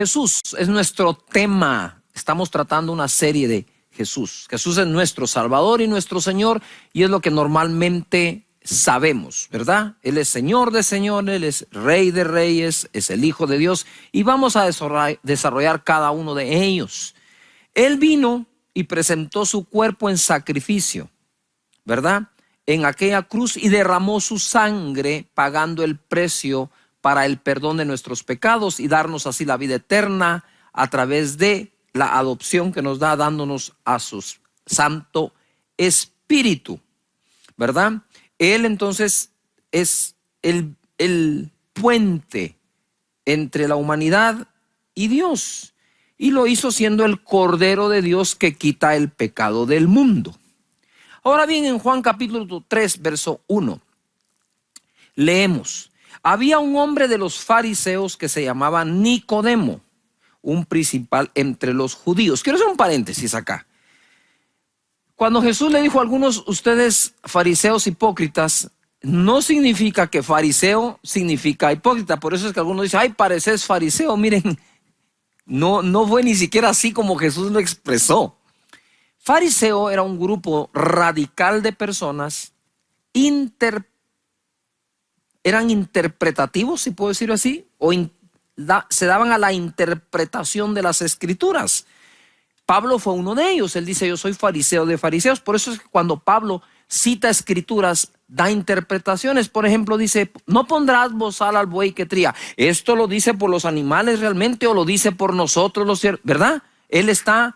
Jesús es nuestro tema. Estamos tratando una serie de Jesús. Jesús es nuestro Salvador y nuestro Señor, y es lo que normalmente sabemos, ¿verdad? Él es Señor de señores, Él es Rey de reyes, es el Hijo de Dios, y vamos a desarrollar cada uno de ellos. Él vino y presentó su cuerpo en sacrificio, ¿verdad? En aquella cruz, y derramó su sangre pagando el precio para el perdón de nuestros pecados y darnos así la vida eterna a través de la adopción que nos da, dándonos a su Santo Espíritu, ¿verdad? Él entonces es el puente entre la humanidad y Dios, y lo hizo siendo el Cordero de Dios que quita el pecado del mundo. Ahora bien, en Juan capítulo 3, verso 1, leemos: había un hombre de los fariseos que se llamaba Nicodemo, un principal entre los judíos. Quiero hacer un paréntesis acá. Cuando Jesús le dijo a algunos, ustedes fariseos hipócritas, no significa que fariseo significa hipócrita. Por eso es que algunos dicen, ay, pareces fariseo. Miren, no fue ni siquiera así como Jesús lo expresó. Fariseo era un grupo radical de personas eran interpretativos, si puedo decirlo así, o se daban a la interpretación de las escrituras. Pablo fue uno de ellos. Él dice, yo soy fariseo de fariseos. Por eso es que cuando Pablo cita escrituras, da interpretaciones. Por ejemplo, dice, no pondrás bozal al buey que tría. ¿Esto lo dice por los animales realmente o lo dice por nosotros los ciervos? ¿Verdad? Él está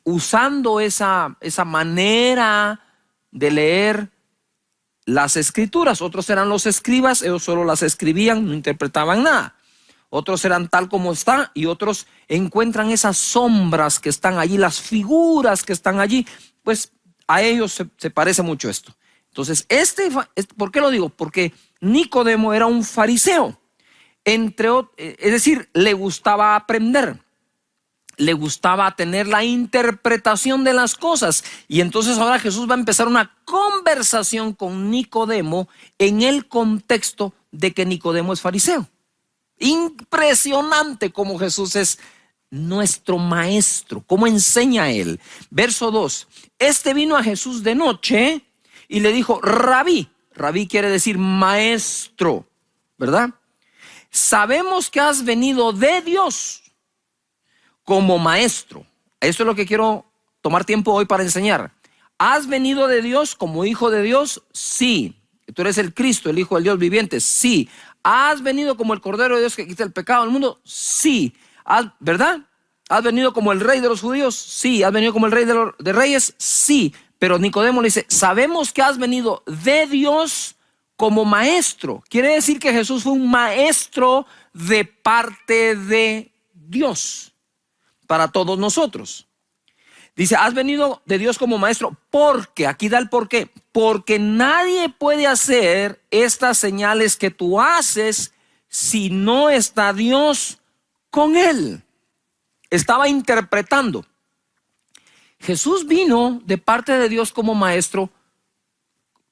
usando esa manera de leer las escrituras. Otros eran los escribas, ellos solo las escribían, no interpretaban nada. Otros eran tal como está, y otros encuentran esas sombras que están allí, las figuras que están allí. Pues a ellos se parece mucho esto. Entonces, ¿por qué lo digo? Porque Nicodemo era un fariseo, es decir, le gustaba aprender, le gustaba tener la interpretación de las cosas. Y entonces ahora Jesús va a empezar una conversación con Nicodemo en el contexto de que Nicodemo es fariseo. Impresionante cómo Jesús es nuestro maestro, cómo enseña él. Verso 2, este vino a Jesús de noche y le dijo, Rabí. Rabí quiere decir maestro, ¿verdad? Sabemos que has venido de Dios como maestro. Esto es lo que quiero tomar tiempo hoy para enseñar. ¿Has venido de Dios como hijo de Dios? Sí. ¿Tú eres el Cristo, el Hijo del Dios viviente? Sí. ¿Has venido como el Cordero de Dios que quita el pecado del mundo? Sí. ¿Verdad? ¿Has venido como el Rey de los judíos? Sí. ¿Has venido como el Rey de reyes? Sí. Pero Nicodemo le dice, sabemos que has venido de Dios como maestro. Quiere decir que Jesús fue un maestro de parte de Dios para todos nosotros. Dice, has venido de Dios como maestro, porque, aquí da el por qué, porque nadie puede hacer estas señales que tú haces si no está Dios con él. Estaba interpretando. Jesús vino de parte de Dios como maestro,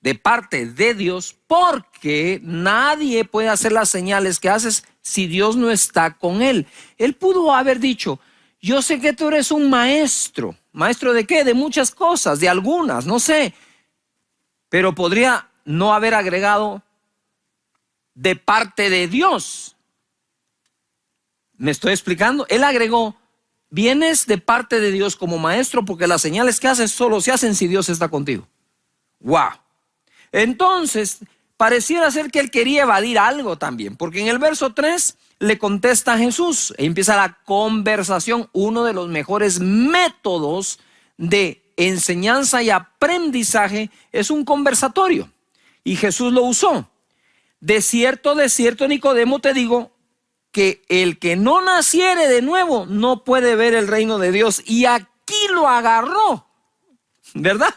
de parte de Dios, porque nadie puede hacer las señales que haces si Dios no está con él. Él pudo haber dicho, yo sé que tú eres un maestro. ¿Maestro de qué? De muchas cosas, de algunas, no sé. Pero podría no haber agregado de parte de Dios. ¿Me estoy explicando? Él agregó, vienes de parte de Dios como maestro porque las señales que haces solo se hacen si Dios está contigo. ¡Wow! Entonces, pareciera ser que él quería evadir algo también, porque en el verso 3 le contesta a Jesús e empieza la conversación. Uno de los mejores métodos de enseñanza y aprendizaje es un conversatorio, y Jesús lo usó. De cierto, Nicodemo, te digo que el que no naciere de nuevo no puede ver el reino de Dios. Y aquí lo agarró, ¿verdad?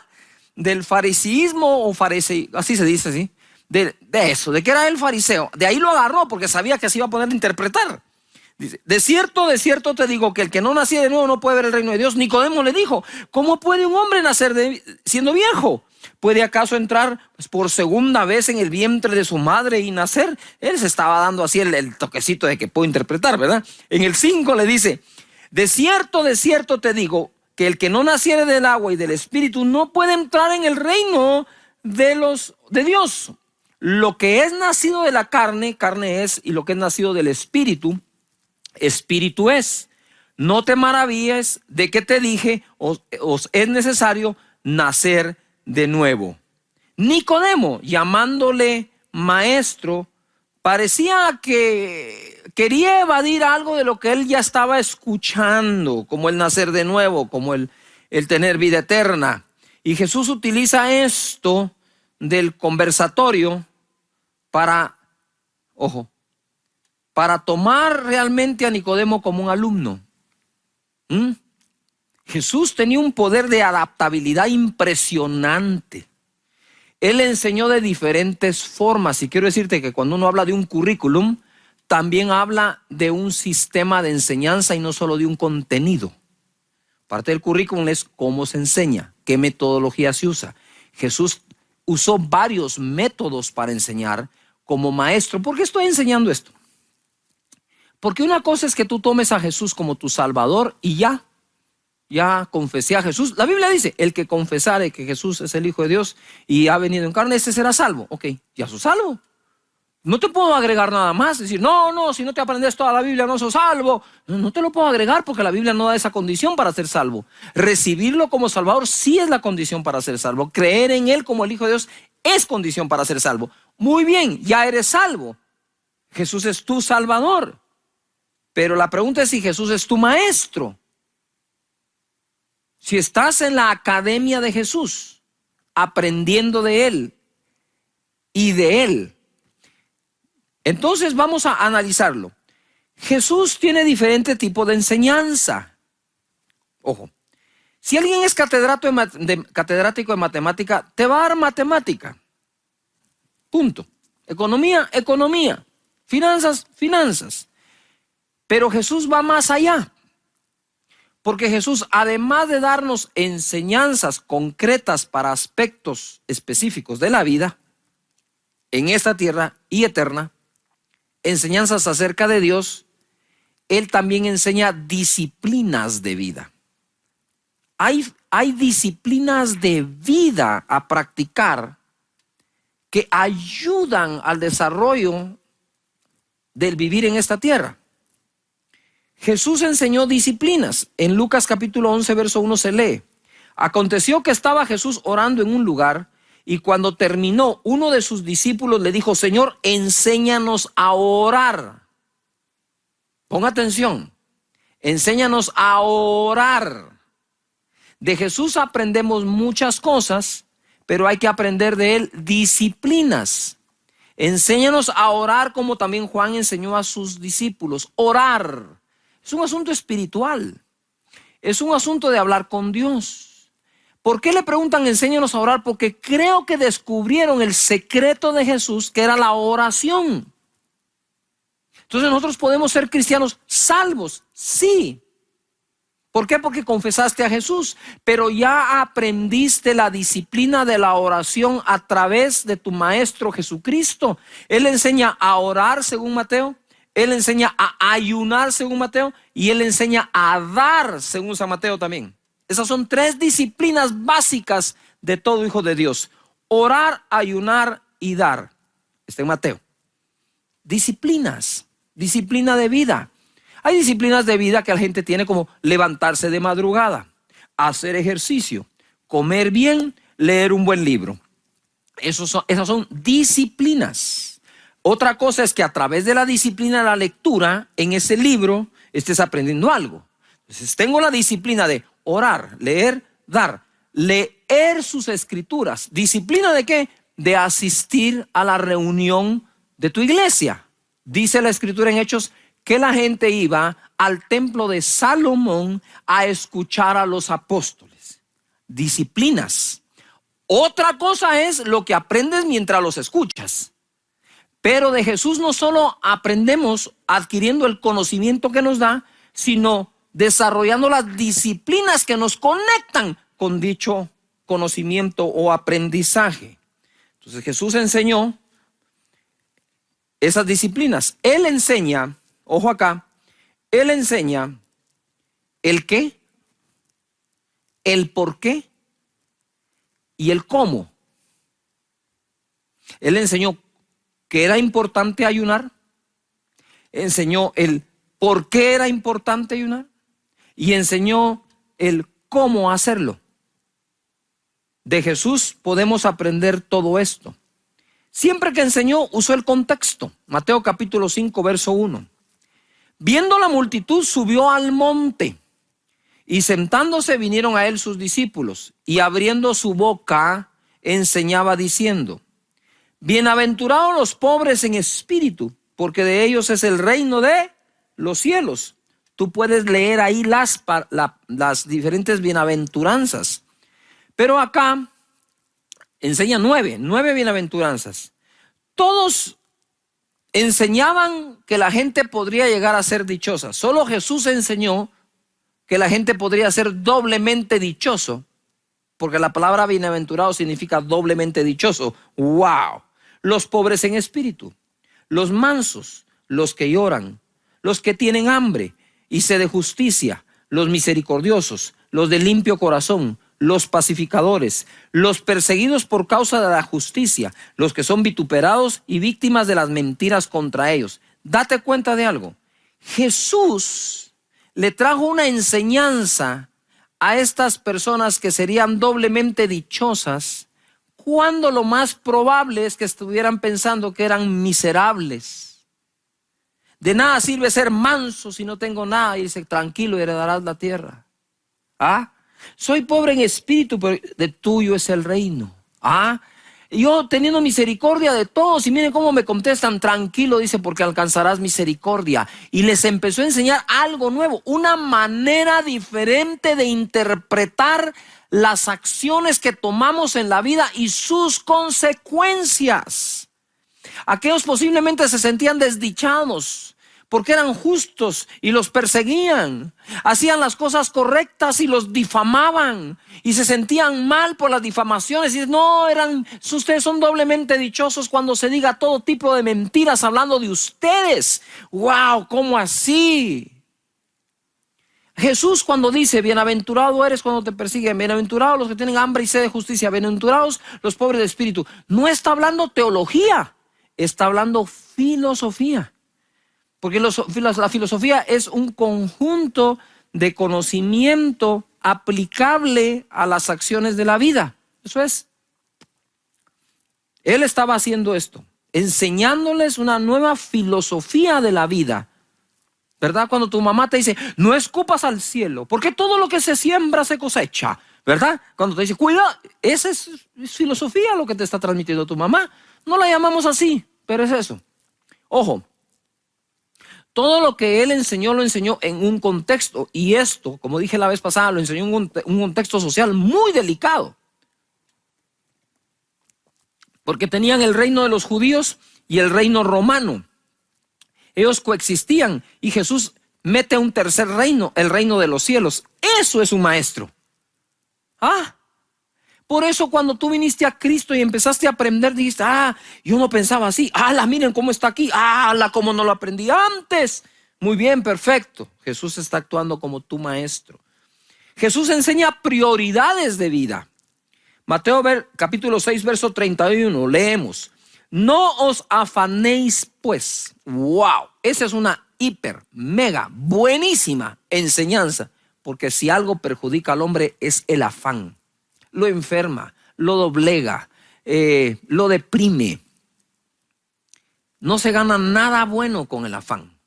Del fariseísmo, así se dice, ¿sí? De eso, de que era el fariseo. De ahí lo agarró porque sabía que se iba a poner a interpretar. Dice, de cierto te digo que el que no naciera de nuevo no puede ver el reino de Dios. Nicodemo le dijo, ¿cómo puede un hombre nacer siendo viejo? ¿Puede acaso entrar por segunda vez en el vientre de su madre y nacer? Él se estaba dando así el toquecito de que puedo interpretar, ¿verdad? En el 5 le dice, de cierto te digo que el que no naciere del agua y del espíritu no puede entrar en el reino de Dios. Lo que es nacido de la carne, carne es, y lo que es nacido del espíritu, espíritu es. No te maravilles de que te dije, os es necesario nacer de nuevo. Nicodemo, llamándole maestro, parecía que quería evadir algo de lo que él ya estaba escuchando, como el nacer de nuevo, como el tener vida eterna. Y Jesús utiliza esto del conversatorio para tomar realmente a Nicodemo como un alumno. Jesús tenía un poder de adaptabilidad impresionante. Él enseñó de diferentes formas, y quiero decirte que cuando uno habla de un currículum, también habla de un sistema de enseñanza y no solo de un contenido. Parte del currículum es cómo se enseña, qué metodología se usa. Jesús usó varios métodos para enseñar como maestro. ¿Por qué estoy enseñando esto? Porque una cosa es que tú tomes a Jesús como tu Salvador y ya confesé a Jesús. La Biblia dice, el que confesare que Jesús es el Hijo de Dios y ha venido en carne, ese será salvo. Ok, ya sos salvo. No te puedo agregar nada más. Decir, no, si no te aprendes toda la Biblia no sos salvo. No te lo puedo agregar porque la Biblia no da esa condición para ser salvo. Recibirlo como Salvador sí es la condición para ser salvo. Creer en Él como el Hijo de Dios es condición para ser salvo. Muy bien, ya eres salvo. Jesús es tu Salvador. Pero la pregunta es si Jesús es tu maestro. Si estás en la academia de Jesús, aprendiendo de Él y de Él, entonces vamos a analizarlo. Jesús tiene diferente tipo de enseñanza. Ojo, si alguien es catedrático de matemática, te va a dar matemática. Punto. Economía, economía. Finanzas, finanzas. Pero Jesús va más allá. Porque Jesús, además de darnos enseñanzas concretas para aspectos específicos de la vida, en esta tierra y eterna, enseñanzas acerca de Dios, Él también enseña disciplinas de vida. Hay disciplinas de vida a practicar que ayudan al desarrollo del vivir en esta tierra. Jesús enseñó disciplinas. En Lucas capítulo 11, verso 1 se lee: aconteció que estaba Jesús orando en un lugar, y cuando terminó, uno de sus discípulos le dijo: Señor, enséñanos a orar. Ponga atención, enséñanos a orar. De Jesús aprendemos muchas cosas, pero hay que aprender de Él disciplinas. Enséñanos a orar como también Juan enseñó a sus discípulos. Orar es un asunto espiritual, es un asunto de hablar con Dios. ¿Por qué le preguntan enséñanos a orar? Porque creo que descubrieron el secreto de Jesús, que era la oración. Entonces nosotros podemos ser cristianos salvos, sí. ¿Por qué? Porque confesaste a Jesús, pero ya aprendiste la disciplina de la oración a través de tu Maestro Jesucristo. Él enseña a orar según Mateo, Él enseña a ayunar según Mateo y Él enseña a dar según San Mateo también. Esas son 3 disciplinas básicas de todo hijo de Dios: orar, ayunar y dar. Está en Mateo. Disciplinas, disciplina de vida. Hay disciplinas de vida que la gente tiene, como levantarse de madrugada, hacer ejercicio, comer bien, leer un buen libro. Esas son disciplinas. Otra cosa es que a través de la disciplina de la lectura, en ese libro, estés aprendiendo algo. Entonces tengo la disciplina de orar, leer, dar, leer sus escrituras. ¿Disciplina de qué? De asistir a la reunión de tu iglesia. Dice la escritura en Hechos que la gente iba al templo de Salomón a escuchar a los apóstoles. Disciplinas. Otra cosa es lo que aprendes mientras los escuchas. Pero de Jesús no solo aprendemos adquiriendo el conocimiento que nos da, sino desarrollando las disciplinas que nos conectan con dicho conocimiento o aprendizaje. Entonces Jesús enseñó esas disciplinas. Él enseña, ojo acá, Él enseña el qué, el por qué y el cómo. Él enseñó que era importante ayunar, enseñó el por qué era importante ayunar y enseñó el cómo hacerlo. De Jesús podemos aprender todo esto. Siempre que enseñó, usó el contexto. Mateo capítulo 5, verso 1. Viendo la multitud, subió al monte, y sentándose vinieron a él sus discípulos, y abriendo su boca, enseñaba diciendo: bienaventurados los pobres en espíritu, porque de ellos es el reino de los cielos. Tú puedes leer ahí las diferentes bienaventuranzas. Pero acá enseña nueve bienaventuranzas. Todos enseñaban que la gente podría llegar a ser dichosa. Solo Jesús enseñó que la gente podría ser doblemente dichoso, porque la palabra bienaventurado significa doblemente dichoso. ¡Wow! Los pobres en espíritu, los mansos, los que lloran, los que tienen hambre y sed de justicia, los misericordiosos, los de limpio corazón, los pacificadores, los perseguidos por causa de la justicia, los que son vituperados y víctimas de las mentiras contra ellos. Date cuenta de algo. Jesús le trajo una enseñanza a estas personas que serían doblemente dichosas, cuando lo más probable es que estuvieran pensando que eran miserables. De nada sirve ser manso si no tengo nada, y dice: tranquilo, y heredarás la tierra. Soy pobre en espíritu, pero de tuyo es el reino. Yo teniendo misericordia de todos, y miren cómo me contestan: tranquilo, dice, porque alcanzarás misericordia. Y les empezó a enseñar algo nuevo, una manera diferente de interpretar las acciones que tomamos en la vida y sus consecuencias. Aquellos posiblemente se sentían desdichados porque eran justos y los perseguían. Hacían las cosas correctas y los difamaban, y se sentían mal por las difamaciones. Y no, ustedes son doblemente dichosos cuando se diga todo tipo de mentiras hablando de ustedes. ¡Wow! ¿Cómo así? Jesús, cuando dice: bienaventurado eres cuando te persiguen, bienaventurados los que tienen hambre y sed de justicia, bienaventurados los pobres de espíritu, no está hablando teología, está hablando filosofía. Porque la filosofía es un conjunto de conocimiento aplicable a las acciones de la vida. Eso es. Él estaba haciendo esto, enseñándoles una nueva filosofía de la vida. ¿Verdad? Cuando tu mamá te dice: no escupas al cielo, porque todo lo que se siembra se cosecha. ¿Verdad? Cuando te dice: cuida, esa es filosofía lo que te está transmitiendo tu mamá. No la llamamos así, pero es eso. Ojo. Todo lo que él enseñó, lo enseñó en un contexto. Y esto, como dije la vez pasada, lo enseñó en un contexto social muy delicado. Porque tenían el reino de los judíos y el reino romano. Ellos coexistían, y Jesús mete un tercer reino, el reino de los cielos. Eso es un maestro. Por eso cuando tú viniste a Cristo y empezaste a aprender, dijiste: yo no pensaba así. Miren cómo está aquí. Cómo no lo aprendí antes. Muy bien, perfecto. Jesús está actuando como tu maestro. Jesús enseña prioridades de vida. Mateo capítulo 6, verso 31, leemos: no os afanéis pues. Wow, esa es una mega, buenísima enseñanza. Porque si algo perjudica al hombre es el afán. Lo enferma, lo doblega, lo deprime. No se gana nada bueno con el afán.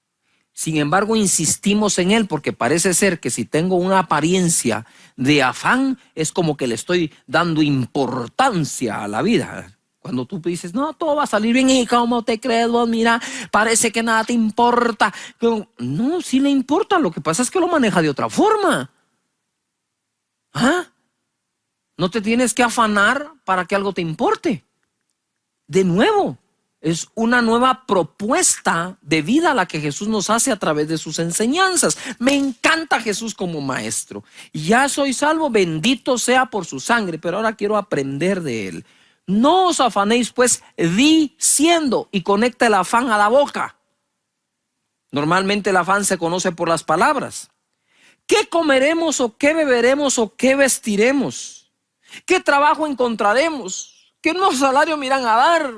Sin embargo, insistimos en él porque parece ser que si tengo una apariencia de afán, es como que le estoy dando importancia a la vida. Cuando tú dices: no, todo va a salir bien, y cómo te crees vos, mira, parece que nada te importa. No, sí le importa, lo que pasa es que lo maneja de otra forma. No te tienes que afanar para que algo te importe. De nuevo, Es una nueva propuesta de vida la que Jesús nos hace a través de sus enseñanzas. Me encanta Jesús como maestro. Ya soy salvo, bendito sea por su sangre, pero ahora quiero aprender de él. No os afanéis pues diciendo, y conecta el afán a la boca. Normalmente el afán se conoce por las palabras. ¿Qué comeremos o qué beberemos o qué vestiremos? ¿Qué trabajo encontraremos? ¿Qué nuevo salario me irán a dar?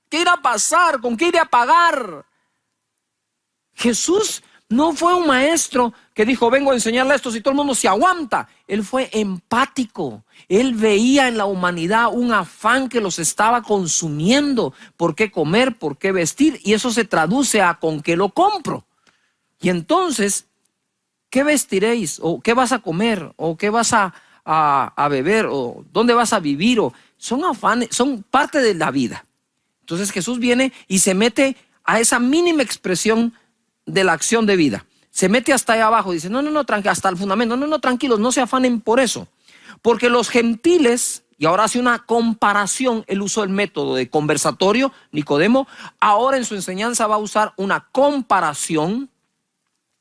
¿Qué irá a pasar? ¿Con qué iré a pagar? Jesús no fue un maestro que dijo, vengo a enseñarle esto si todo el mundo se aguanta. Él fue empático. Él veía en la humanidad un afán que los estaba consumiendo. ¿Por qué comer? ¿Por qué vestir? Y eso se traduce a ¿con qué lo compro? Y entonces, ¿qué vestiréis? ¿O qué vas a comer? ¿O qué vas a beber? ¿O dónde vas a vivir? ¿O son afanes, son parte de la vida? Entonces Jesús viene y se mete a esa mínima expresión de la acción de vida. Se mete hasta allá abajo, dice, no, hasta el fundamento, no, tranquilos, no se afanen por eso. Porque los gentiles, y ahora hace una comparación, él usó el método de conversatorio, Nicodemo, ahora en su enseñanza va a usar una comparación.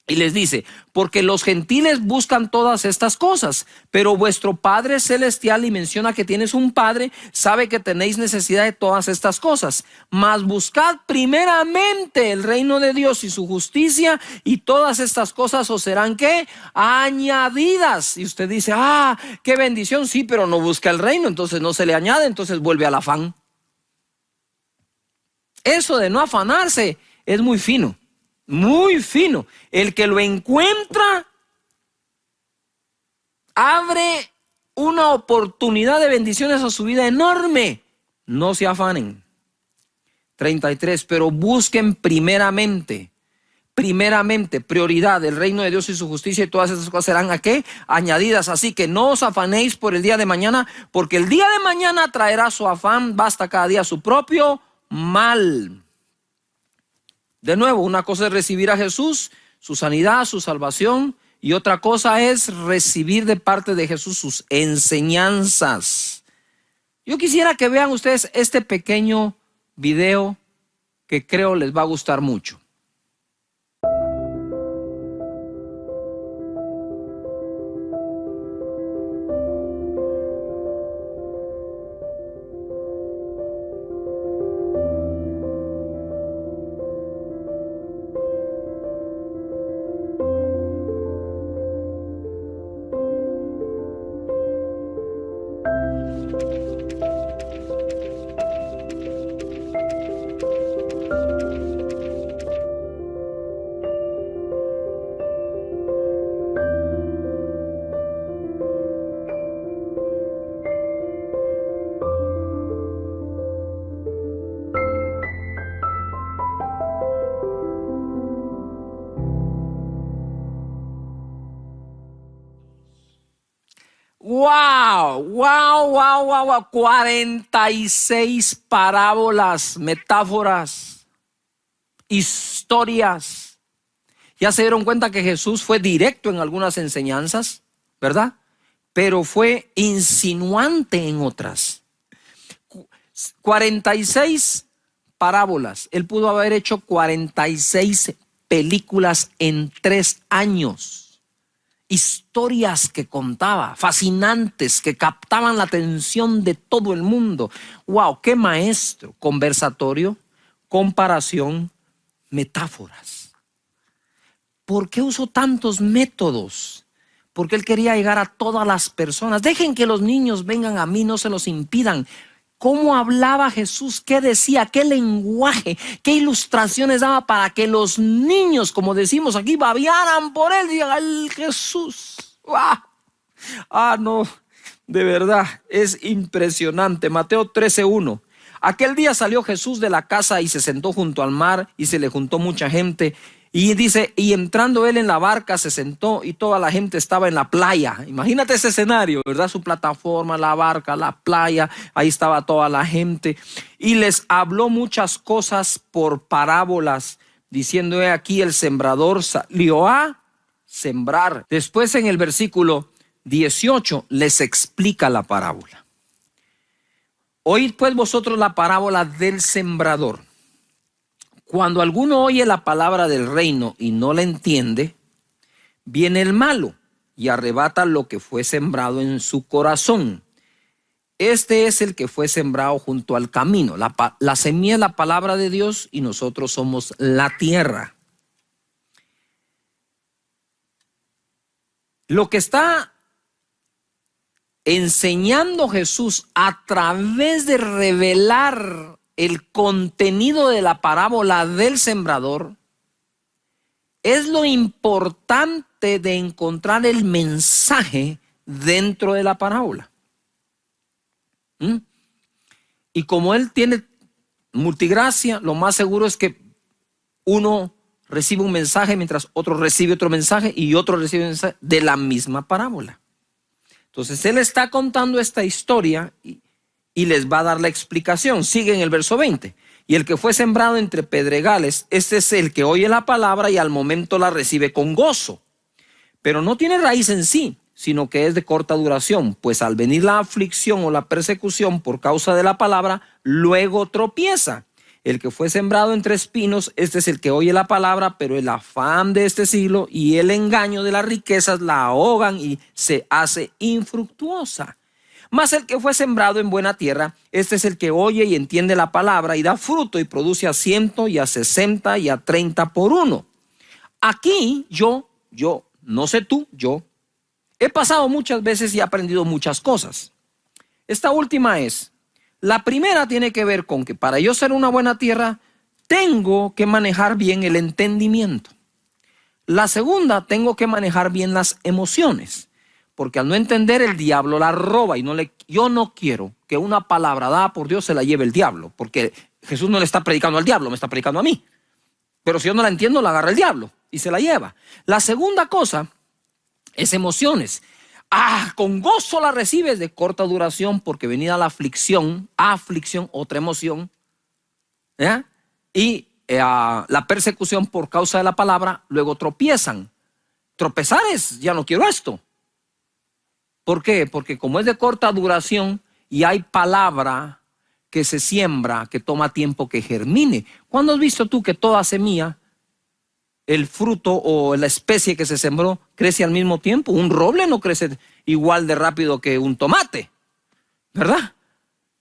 Y les dice, porque los gentiles buscan todas estas cosas, pero vuestro Padre Celestial, y menciona que tienes un Padre, sabe que tenéis necesidad de todas estas cosas. Mas buscad primeramente el reino de Dios y su justicia, y todas estas cosas os serán, ¿qué? Añadidas. Y usted dice, qué bendición, sí, pero no busca el reino, entonces no se le añade, entonces vuelve al afán. Eso de no afanarse es muy fino. Muy fino. El que lo encuentra abre una oportunidad de bendiciones a su vida enorme. No se afanen. 33. Pero busquen primeramente, prioridad, el reino de Dios y su justicia, y todas esas cosas serán ¿a qué? Añadidas. Así que no os afanéis por el día de mañana, porque el día de mañana traerá su afán. Basta cada día su propio mal. De nuevo, una cosa es recibir a Jesús, su sanidad, su salvación, y otra cosa es recibir de parte de Jesús sus enseñanzas. Yo quisiera que vean ustedes este pequeño video que creo les va a gustar mucho. Wow. 46 parábolas, metáforas, historias. Ya se dieron cuenta que Jesús fue directo en algunas enseñanzas, ¿verdad? Pero fue insinuante en otras. 46 parábolas. Él pudo haber hecho 46 películas en 3 años. Historias que contaba, fascinantes, que captaban la atención de todo el mundo. ¡Wow! ¡Qué maestro! Conversatorio, comparación, metáforas. ¿Por qué usó tantos métodos? Porque él quería llegar a todas las personas. Dejen que los niños vengan a mí, no se los impidan. ¿Cómo hablaba Jesús? ¿Qué decía? ¿Qué lenguaje? ¿Qué ilustraciones daba para que los niños, como decimos aquí, babearan por él? Digan, ¡ay, Jesús! ¡Ah! No, de verdad, es impresionante. Mateo 13:1. Aquel día salió Jesús de la casa y se sentó junto al mar, y se le juntó mucha gente. Y dice, y entrando él en la barca se sentó, y toda la gente estaba en la playa. Imagínate ese escenario, ¿verdad? Su plataforma, la barca, la playa, ahí estaba toda la gente. Y les habló muchas cosas por parábolas, diciendo, he aquí el sembrador salió a sembrar. Después en el versículo 18 les explica la parábola. Oíd pues vosotros la parábola del sembrador. Cuando alguno oye la palabra del reino y no la entiende, viene el malo y arrebata lo que fue sembrado en su corazón. Este es el que fue sembrado junto al camino. La semilla es la palabra de Dios y nosotros somos la tierra. Lo que está enseñando Jesús a través de revelar el contenido de la parábola del sembrador es lo importante de encontrar el mensaje dentro de la parábola. Y como él tiene multigracia, lo más seguro es que uno recibe un mensaje mientras otro recibe otro mensaje y otro recibe un mensaje de la misma parábola. Entonces él está contando esta historia y les va a dar la explicación. Sigue en el verso 20. Y el que fue sembrado entre pedregales, este es el que oye la palabra y al momento la recibe con gozo. Pero no tiene raíz en sí, sino que es de corta duración, pues al venir la aflicción o la persecución por causa de la palabra, luego tropieza. El que fue sembrado entre espinos, este es el que oye la palabra, pero el afán de este siglo y el engaño de las riquezas la ahogan y se hace infructuosa. Mas el que fue sembrado en buena tierra, este es el que oye y entiende la palabra y da fruto y produce a 100 y a 60 y a 30 por uno. Aquí yo, no sé tú, yo he pasado muchas veces y he aprendido muchas cosas. Esta última es, la primera tiene que ver con que para yo ser una buena tierra, tengo que manejar bien el entendimiento. La segunda, tengo que manejar bien las emociones. Porque al no entender, el diablo la roba y yo no quiero que una palabra dada por Dios se la lleve el diablo, porque Jesús no le está predicando al diablo, me está predicando a mí. Pero si yo no la entiendo, la agarra el diablo y se la lleva. La segunda cosa es emociones. Con gozo la recibes de corta duración porque venida la aflicción, otra emoción, ¿eh? Y la persecución por causa de la palabra, luego tropiezan. Tropezar es, ya no quiero esto. ¿Por qué? Porque como es de corta duración y hay palabra que se siembra, que toma tiempo que germine. ¿Cuándo has visto tú que toda semilla, el fruto o la especie que se sembró, crece al mismo tiempo? Un roble no crece igual de rápido que un tomate, ¿verdad?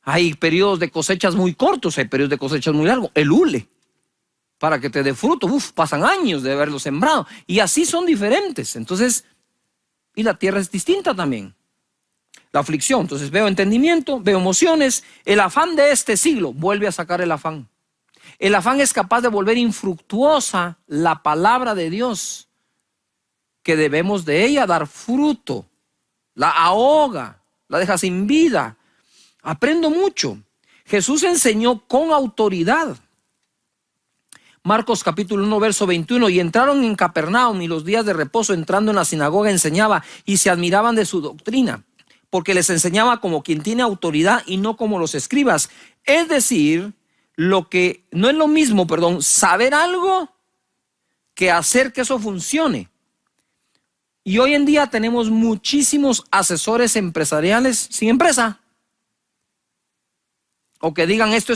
Hay periodos de cosechas muy cortos, hay periodos de cosechas muy largos. El hule, para que te dé fruto, pasan años de haberlo sembrado. Y así son diferentes. Entonces, y la tierra es distinta también. La aflicción, entonces veo entendimiento, veo emociones. El afán de este siglo vuelve a sacar el afán. El afán es capaz de volver infructuosa la palabra de Dios, que debemos de ella dar fruto. La ahoga, la deja sin vida. Aprendo mucho. Jesús enseñó con autoridad. Marcos capítulo 1 verso 21, y entraron en Capernaum y los días de reposo entrando en la sinagoga enseñaba y se admiraban de su doctrina, porque les enseñaba como quien tiene autoridad y no como los escribas. Es decir, no es lo mismo, saber algo que hacer que eso funcione. Y hoy en día tenemos muchísimos asesores empresariales sin empresa. O que digan, este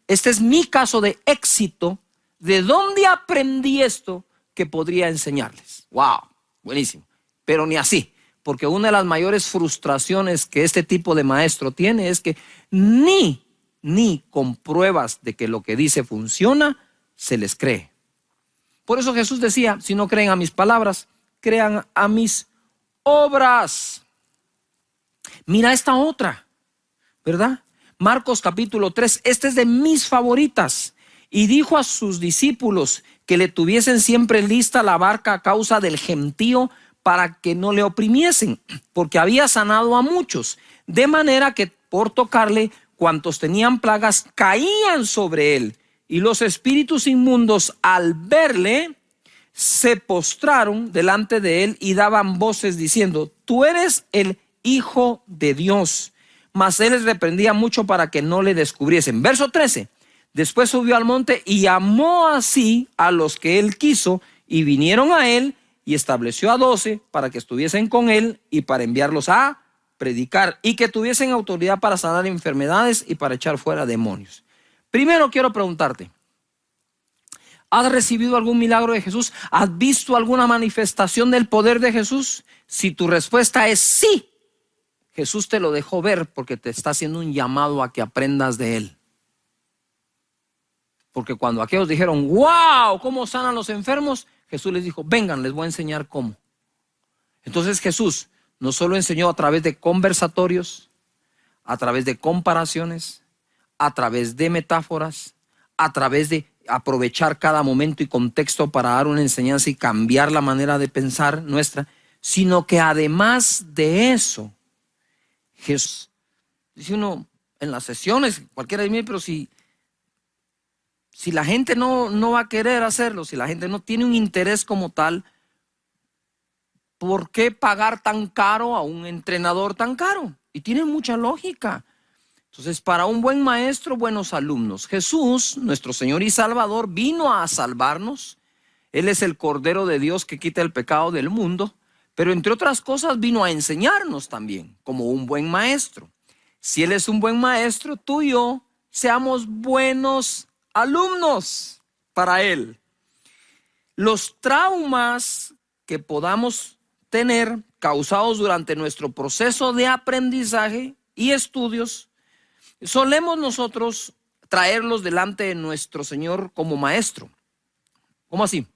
es mi caso de éxito. ¿De dónde aprendí esto que podría enseñarles? ¡Wow! Buenísimo. Pero ni así. Porque una de las mayores frustraciones que este tipo de maestro tiene es que ni con pruebas de que lo que dice funciona, se les cree. Por eso Jesús decía, si no creen a mis palabras, crean a mis obras. Mira esta otra, ¿verdad? Marcos capítulo 3, esta es de mis favoritas. Y dijo a sus discípulos que le tuviesen siempre lista la barca a causa del gentío para que no le oprimiesen, porque había sanado a muchos, de manera que por tocarle, cuantos tenían plagas caían sobre él. Y los espíritus inmundos al verle se postraron delante de él y daban voces diciendo, tú eres el Hijo de Dios. Mas él les reprendía mucho para que no le descubriesen. Verso 13. Después subió al monte y llamó así a los que él quiso y vinieron a él y estableció a 12 para que estuviesen con él y para enviarlos a predicar y que tuviesen autoridad para sanar enfermedades y para echar fuera demonios. Primero quiero preguntarte, ¿Has recibido algún milagro de Jesús? ¿Has visto alguna manifestación del poder de Jesús? Si tu respuesta es sí, Jesús te lo dejó ver porque te está haciendo un llamado a que aprendas de Él. Porque cuando aquellos dijeron, wow, ¿cómo sanan los enfermos? Jesús les dijo, vengan, les voy a enseñar cómo. Entonces Jesús no solo enseñó a través de conversatorios, a través de comparaciones, a través de metáforas, a través de aprovechar cada momento y contexto para dar una enseñanza y cambiar la manera de pensar nuestra, sino que además de eso, Jesús, dice uno en las sesiones, cualquiera de mí, pero si la gente no va a querer hacerlo, si la gente no tiene un interés como tal, ¿por qué pagar tan caro a un entrenador tan caro? Y tiene mucha lógica. Entonces, para un buen maestro, buenos alumnos. Jesús, nuestro Señor y Salvador, vino a salvarnos. Él es el Cordero de Dios que quita el pecado del mundo. Pero entre otras cosas vino a enseñarnos también, como un buen maestro. Si Él es un buen maestro, tú y yo seamos buenos alumnos para Él. Los traumas que podamos tener causados durante nuestro proceso de aprendizaje y estudios, solemos nosotros traerlos delante de nuestro Señor como maestro. ¿Cómo así?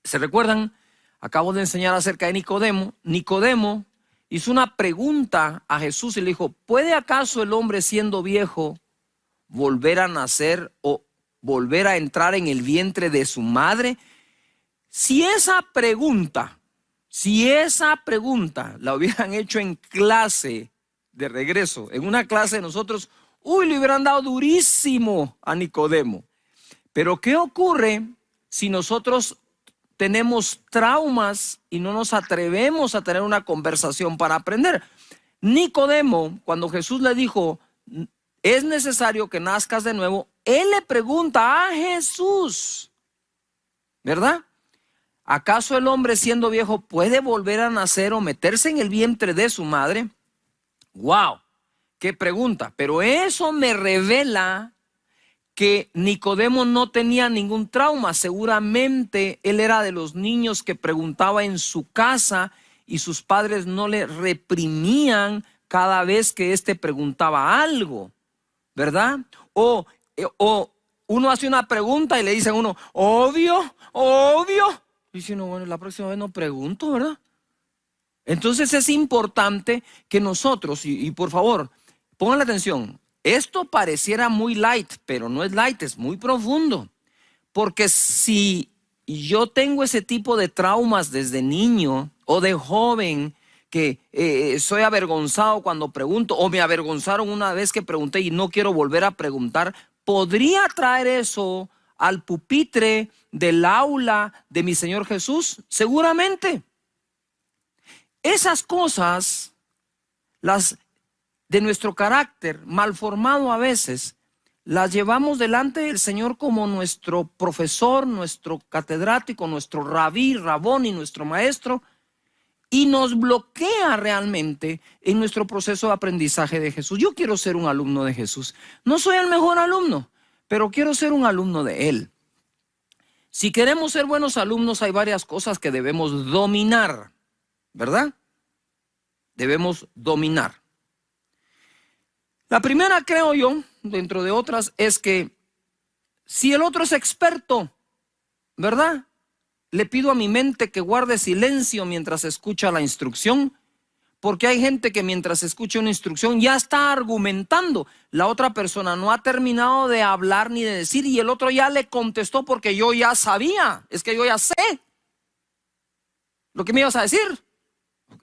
¿Se recuerdan? Acabo de enseñar acerca de Nicodemo. Nicodemo hizo una pregunta a Jesús y le dijo, ¿puede acaso el hombre siendo viejo volver a nacer o volver a entrar en el vientre de su madre? Si esa pregunta la hubieran hecho en clase de regreso, en una clase de nosotros, le hubieran dado durísimo a Nicodemo. Pero ¿qué ocurre si nosotros tenemos traumas y no nos atrevemos a tener una conversación para aprender? Nicodemo, cuando Jesús le dijo, es necesario que nazcas de nuevo, él le pregunta a Jesús, ¿verdad? ¿Acaso el hombre siendo viejo puede volver a nacer o meterse en el vientre de su madre? ¡Wow! ¡Qué pregunta! Pero eso me revela que Nicodemo no tenía ningún trauma. Seguramente él era de los niños que preguntaba en su casa y sus padres no le reprimían cada vez que éste preguntaba algo, ¿verdad? O uno hace una pregunta y le dicen a uno, obvio. Y dice uno, bueno, la próxima vez no pregunto, ¿verdad? Entonces es importante que nosotros, y por favor, pongan la atención, esto pareciera muy light, pero no es light, es muy profundo. Porque si yo tengo ese tipo de traumas desde niño o de joven, que soy avergonzado cuando pregunto, o me avergonzaron una vez que pregunté y no quiero volver a preguntar, ¿podría traer eso al pupitre del aula de mi Señor Jesús? Seguramente. Esas cosas, las de nuestro carácter mal formado a veces, las llevamos delante del Señor como nuestro profesor, nuestro catedrático, nuestro rabí, rabón y nuestro maestro, y nos bloquea realmente en nuestro proceso de aprendizaje de Jesús. Yo quiero ser un alumno de Jesús. No soy el mejor alumno, pero quiero ser un alumno de Él. Si queremos ser buenos alumnos, hay varias cosas que debemos dominar, ¿verdad? Debemos dominar. La primera, creo yo, dentro de otras, es que si el otro es experto, ¿verdad? Le pido a mi mente que guarde silencio mientras escucha la instrucción, porque hay gente que mientras escucha una instrucción ya está argumentando. La otra persona no ha terminado de hablar ni de decir y el otro ya le contestó porque yo ya sabía. Es que yo ya sé lo que me ibas a decir.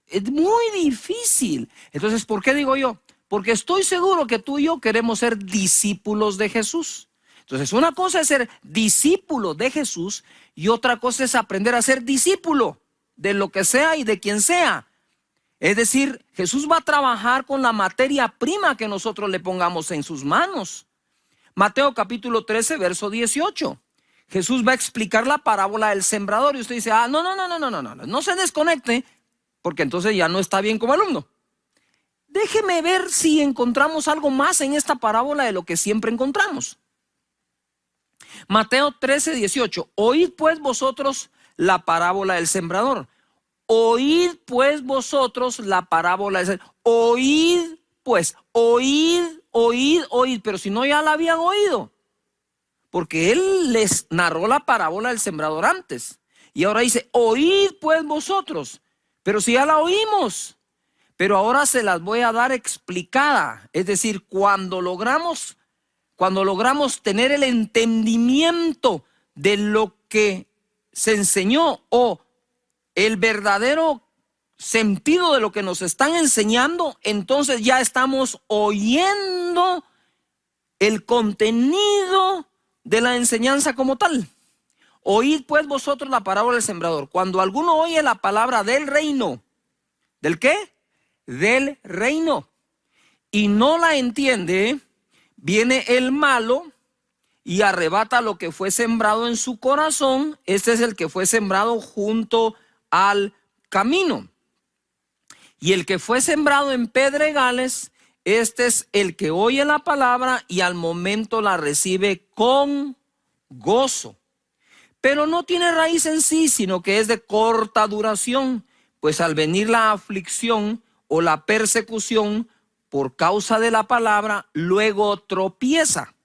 Es muy difícil. Entonces, ¿por qué digo yo? Porque estoy seguro que tú y yo queremos ser discípulos de Jesús. Entonces, una cosa es ser discípulo de Jesús y otra cosa es aprender a ser discípulo de lo que sea y de quien sea. Es decir, Jesús va a trabajar con la materia prima que nosotros le pongamos en sus manos. Mateo capítulo 13, verso 18. Jesús va a explicar la parábola del sembrador y usted dice, no se desconecte, porque entonces ya no está bien como alumno. Déjeme ver si encontramos algo más en esta parábola de lo que siempre encontramos. Mateo 13:18. Oíd pues vosotros la parábola del sembrador. Oíd pues vosotros la parábola del sembrador. Oíd pues, oíd. Pero si no ya la habían oído. Porque él les narró la parábola del sembrador antes. Y ahora dice, oíd pues vosotros. Pero si ya la oímos. Pero ahora se las voy a dar explicada. Es decir, cuando logramos tener el entendimiento de lo que se enseñó o el verdadero sentido de lo que nos están enseñando, entonces ya estamos oyendo el contenido de la enseñanza como tal. Oíd pues vosotros la parábola del sembrador. Cuando alguno oye la palabra del reino, ¿del qué? Del reino, y no la entiende, viene el malo y arrebata lo que fue sembrado en su corazón. Este es el que fue sembrado junto al camino. Y el que fue sembrado en pedregales, este es el que oye la palabra y al momento la recibe con gozo. Pero no tiene raíz en sí, sino que es de corta duración, pues al venir la aflicción o la persecución por causa de la palabra, luego tropieza.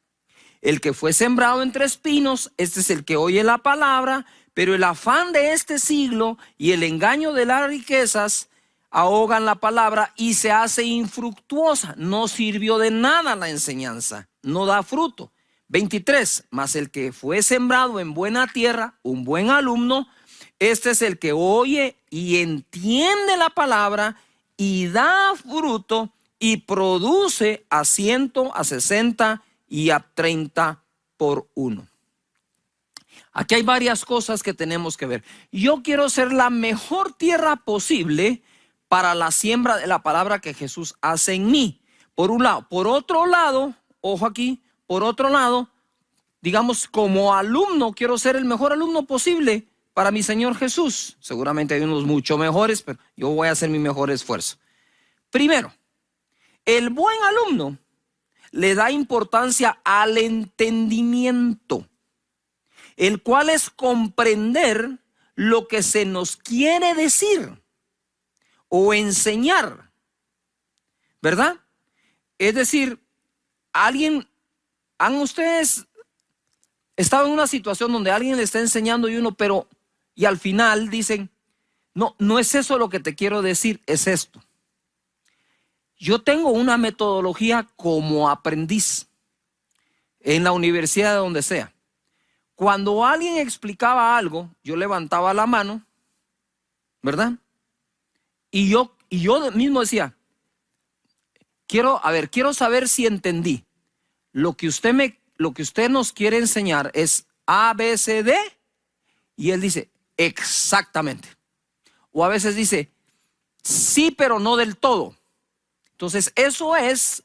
El que fue sembrado entre espinos, este es el que oye la palabra, pero el afán de este siglo y el engaño de las riquezas ahogan la palabra y se hace infructuosa. No sirvió de nada la enseñanza, no da fruto. 23, mas el que fue sembrado en buena tierra, un buen alumno, este es el que oye y entiende la palabra y da fruto y produce a 100, a 60 y a 30 por uno. Aquí hay varias cosas que tenemos que ver. Yo quiero ser la mejor tierra posible para la siembra de la palabra que Jesús hace en mí. Por un lado. Por otro lado, ojo aquí, por otro lado, digamos, como alumno, quiero ser el mejor alumno posible para mi Señor Jesús. Seguramente hay unos mucho mejores, pero yo voy a hacer mi mejor esfuerzo. Primero, el buen alumno le da importancia al entendimiento, el cual es comprender lo que se nos quiere decir o enseñar, ¿verdad? Es decir, ¿han ustedes estado en una situación donde alguien le está enseñando y al final dicen, no es eso lo que te quiero decir, es esto? Yo tengo una metodología como aprendiz en la universidad, de donde sea. Cuando alguien explicaba algo, yo levantaba la mano, ¿verdad? Y yo mismo decía, quiero saber si entendí. Lo que usted nos quiere enseñar es A, B, C, D. Y él dice, exactamente. O a veces dice, sí, pero no del todo. Entonces, eso es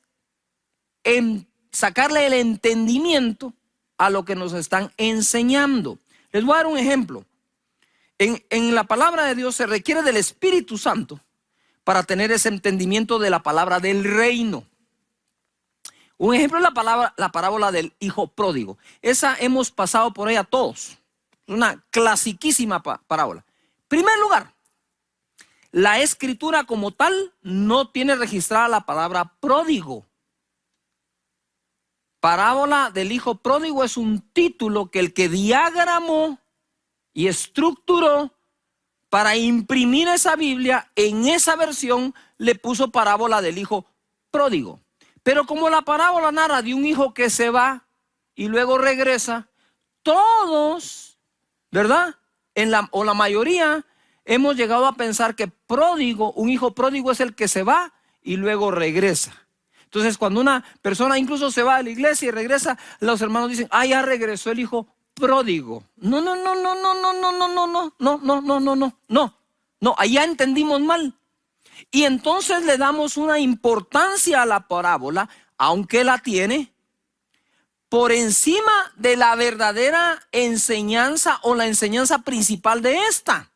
sacarle el entendimiento a lo que nos están enseñando. Les voy a dar un ejemplo. En la palabra de Dios se requiere del Espíritu Santo para tener ese entendimiento de la palabra del reino. Un ejemplo es la parábola del hijo pródigo. Esa hemos pasado por ella todos. Es una clasiquísima parábola. Primer lugar, la escritura como tal no tiene registrada la palabra pródigo. Parábola del hijo pródigo es un título que el que diagramó y estructuró para imprimir esa Biblia, en esa versión le puso parábola del hijo pródigo. Pero como la parábola narra de un hijo que se va y luego regresa, todos, ¿verdad? La mayoría hemos llegado a pensar que pródigo, un hijo pródigo es el que se va y luego regresa. Entonces, cuando una persona incluso se va de la iglesia y regresa, los hermanos dicen, ya regresó el hijo pródigo. No, allá entendimos mal. Y entonces le damos una importancia a la parábola, aunque la tiene, por encima de la verdadera enseñanza o la enseñanza principal de esta.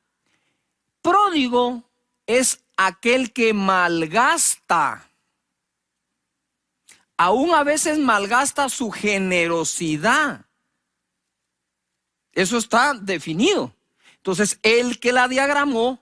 Pródigo es aquel que malgasta. Aún a veces malgasta su generosidad. Eso está definido. Entonces, el que la diagramó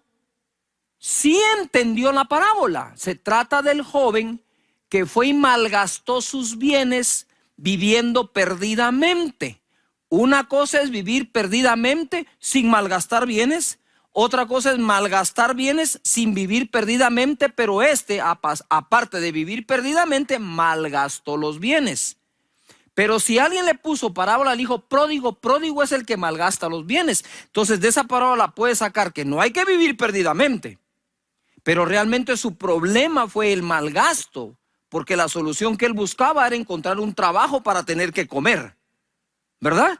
sí entendió la parábola. Se trata del joven que fue y malgastó sus bienes viviendo perdidamente. Una cosa es vivir perdidamente sin malgastar bienes. Otra cosa es malgastar bienes sin vivir perdidamente, pero aparte de vivir perdidamente, malgastó los bienes. Pero si alguien le puso parábola al hijo pródigo, pródigo es el que malgasta los bienes. Entonces de esa parábola puede sacar que no hay que vivir perdidamente, pero realmente su problema fue el malgasto, porque la solución que él buscaba era encontrar un trabajo para tener que comer, ¿verdad?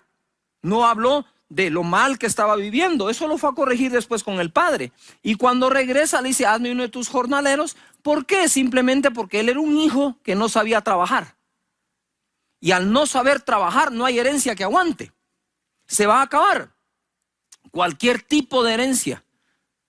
No habló de lo mal que estaba viviendo. Eso lo fue a corregir después con el padre. Y cuando regresa le dice, hazme uno de tus jornaleros. ¿Por qué? Simplemente porque él era un hijo que no sabía trabajar. Y al no saber trabajar no hay herencia que aguante. Se va a acabar. Cualquier tipo de herencia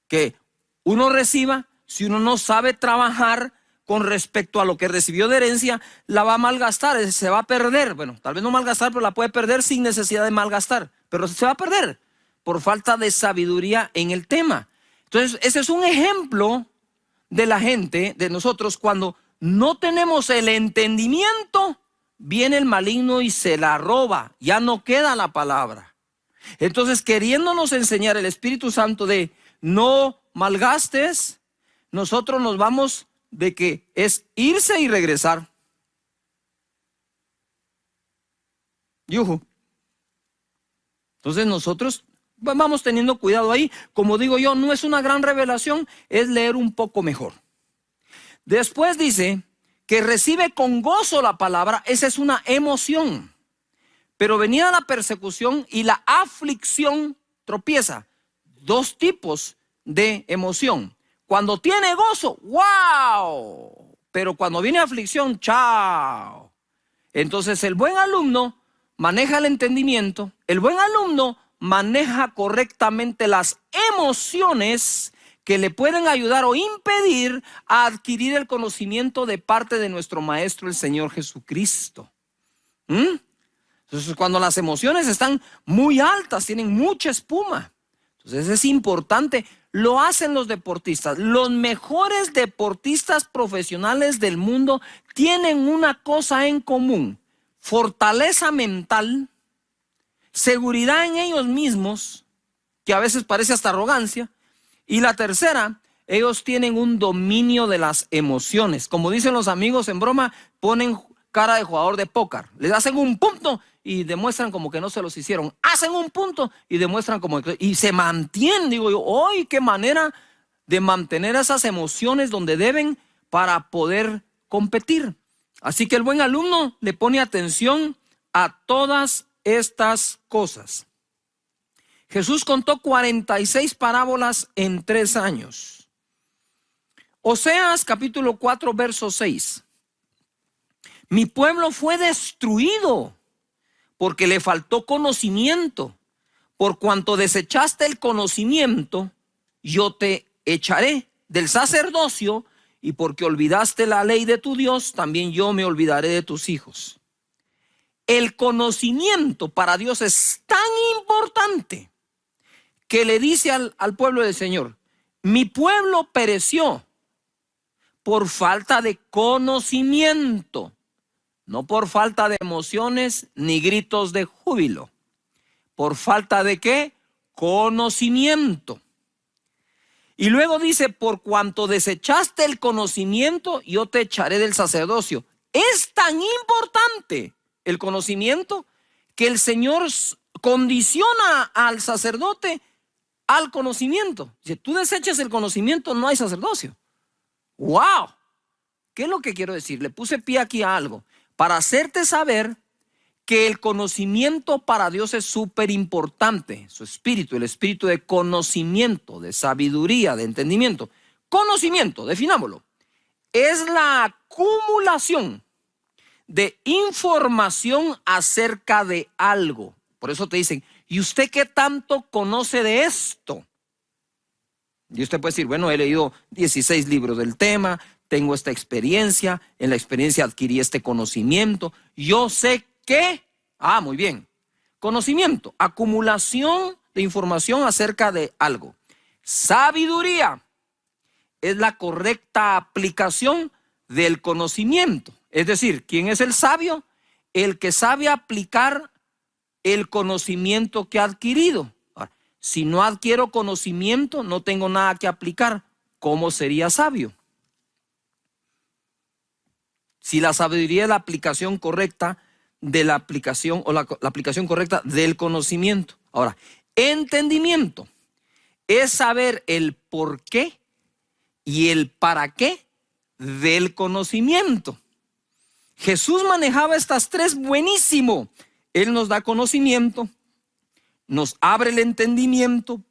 que uno reciba, si uno no sabe trabajar con respecto a lo que recibió de herencia, la va a malgastar, se va a perder. Bueno, tal vez no malgastar, pero la puede perder sin necesidad de malgastar. Pero se va a perder por falta de sabiduría en el tema. Entonces, ese es un ejemplo de la gente, de nosotros, cuando no tenemos el entendimiento, viene el maligno y se la roba. Ya no queda la palabra. Entonces, queriéndonos enseñar el Espíritu Santo de no malgastes, nosotros nos vamos de que es irse y regresar. Yuhu. Entonces nosotros vamos teniendo cuidado ahí. Como digo yo, no es una gran revelación, es leer un poco mejor. Después dice que recibe con gozo la palabra. Esa es una emoción. Pero venida la persecución y la aflicción, tropieza. Dos tipos de emoción. Cuando tiene gozo, ¡wow! Pero cuando viene aflicción, ¡chao! Entonces el buen alumno maneja el entendimiento. El buen alumno maneja correctamente las emociones que le pueden ayudar o impedir a adquirir el conocimiento de parte de nuestro Maestro, el Señor Jesucristo. Entonces, cuando las emociones están muy altas, tienen mucha espuma. Entonces es importante, lo hacen los deportistas. Los mejores deportistas profesionales del mundo tienen una cosa en común: fortaleza mental, seguridad en ellos mismos, que a veces parece hasta arrogancia. Y la tercera, ellos tienen un dominio de las emociones. Como dicen los amigos en broma, ponen cara de jugador de póker. Les hacen un punto y demuestran como que no se los hicieron. Hacen un punto y demuestran como que... Y se mantienen, digo yo, ¡ay, qué manera de mantener esas emociones donde deben para poder competir! Así que el buen alumno le pone atención a todas estas cosas. Jesús contó 46 parábolas en 3 años. Oseas capítulo 4 verso 6. Mi pueblo fue destruido porque le faltó conocimiento. Por cuanto desechaste el conocimiento, yo te echaré del sacerdocio, y porque olvidaste la ley de tu Dios, también yo me olvidaré de tus hijos. El conocimiento para Dios es tan importante que le dice al pueblo del Señor: mi pueblo pereció por falta de conocimiento, no por falta de emociones ni gritos de júbilo. ¿Por falta de qué? Conocimiento. Y luego dice: por cuanto desechaste el conocimiento, yo te echaré del sacerdocio. Es tan importante el conocimiento que el Señor condiciona al sacerdote al conocimiento. Si tú desechas el conocimiento, no hay sacerdocio. ¡Wow! ¿Qué es lo que quiero decir? Le puse pie aquí a algo para hacerte saber que el conocimiento para Dios es súper importante. Su espíritu, el espíritu de conocimiento, de sabiduría, de entendimiento. Conocimiento, definámoslo, es la acumulación de información acerca de algo. Por eso te dicen: ¿y usted qué tanto conoce de esto? Y usted puede decir: bueno, he leído 16 libros del tema, tengo esta experiencia, en la experiencia adquirí este conocimiento, yo sé que, muy bien. conocimiento, acumulación de información acerca de algo. Sabiduría es la correcta aplicación del conocimiento. Es decir, ¿quién es el sabio? El que sabe aplicar el conocimiento que ha adquirido. Ahora, si no adquiero conocimiento, no tengo nada que aplicar. ¿Cómo sería sabio? Si la sabiduría es la aplicación correcta de la aplicación o la aplicación correcta del conocimiento. Ahora, entendimiento es saber el por qué y el para qué del conocimiento. Jesús manejaba estas tres buenísimo. Él nos da conocimiento, nos abre el entendimiento.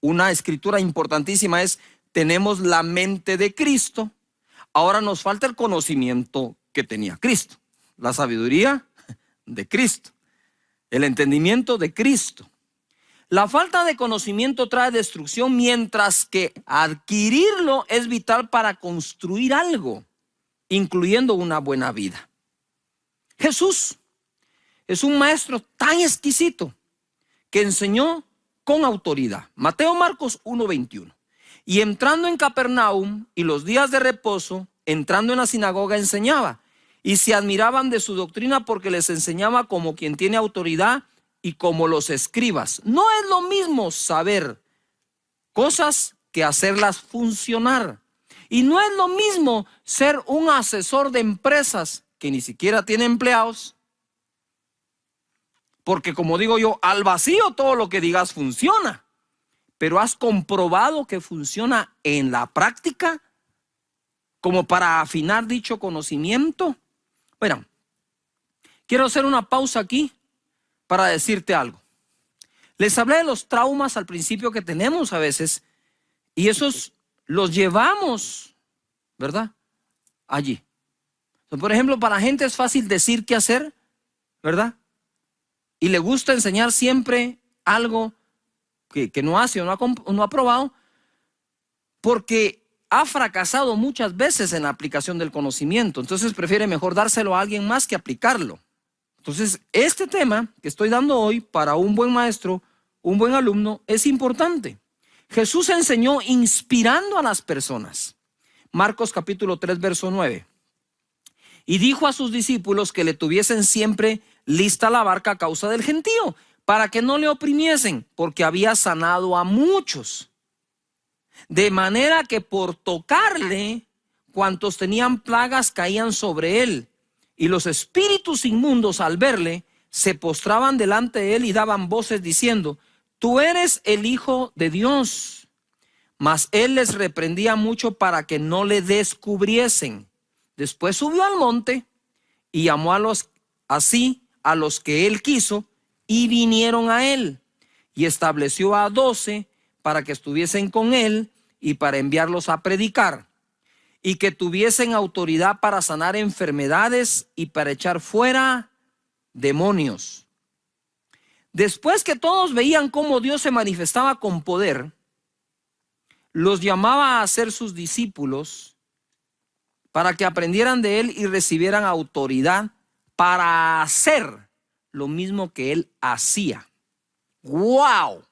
Una escritura importantísima es: tenemos la mente de Cristo. Ahora nos falta el conocimiento que tenía Cristo, la sabiduría de Cristo, el entendimiento de Cristo. La falta de conocimiento trae destrucción, mientras que adquirirlo es vital para construir algo, incluyendo una buena vida. Jesús es un maestro tan exquisito que enseñó con autoridad. Mateo, Marcos 1:21. Y entrando en Capernaum y los días de reposo, entrando en la sinagoga, enseñaba. Y se admiraban de su doctrina, porque les enseñaba como quien tiene autoridad y como los escribas. No es lo mismo saber cosas que hacerlas funcionar. Y no es lo mismo ser un asesor de empresas que ni siquiera tiene empleados. Porque, como digo yo, al vacío todo lo que digas funciona. Pero ¿has comprobado que funciona en la práctica como para afinar dicho conocimiento? Bueno, quiero hacer una pausa aquí para decirte algo. Les hablé de los traumas al principio que tenemos a veces, y esos los llevamos, ¿verdad?, allí. Por ejemplo, para la gente es fácil decir qué hacer, ¿verdad? Y le gusta enseñar siempre algo que no hace o no ha probado, porque ha fracasado muchas veces en la aplicación del conocimiento. Entonces prefiere mejor dárselo a alguien más que aplicarlo. Entonces, este tema que estoy dando hoy para un buen maestro, un buen alumno, es importante. Jesús enseñó inspirando a las personas. Marcos capítulo 3, verso 9. Y dijo a sus discípulos que le tuviesen siempre lista la barca a causa del gentío, para que no le oprimiesen, porque había sanado a muchos. De manera que por tocarle, cuantos tenían plagas caían sobre él. Y los espíritus inmundos, al verle, se postraban delante de él y daban voces diciendo: tú eres el Hijo de Dios. Mas él les reprendía mucho para que no le descubriesen. Después subió al monte y llamó a los que él quiso, y vinieron a él. Y estableció a 12 para que estuviesen con él y para enviarlos a predicar, y que tuviesen autoridad para sanar enfermedades y para echar fuera demonios. Después que todos veían cómo Dios se manifestaba con poder, los llamaba a ser sus discípulos para que aprendieran de él y recibieran autoridad para hacer lo mismo que él hacía. ¡Wow!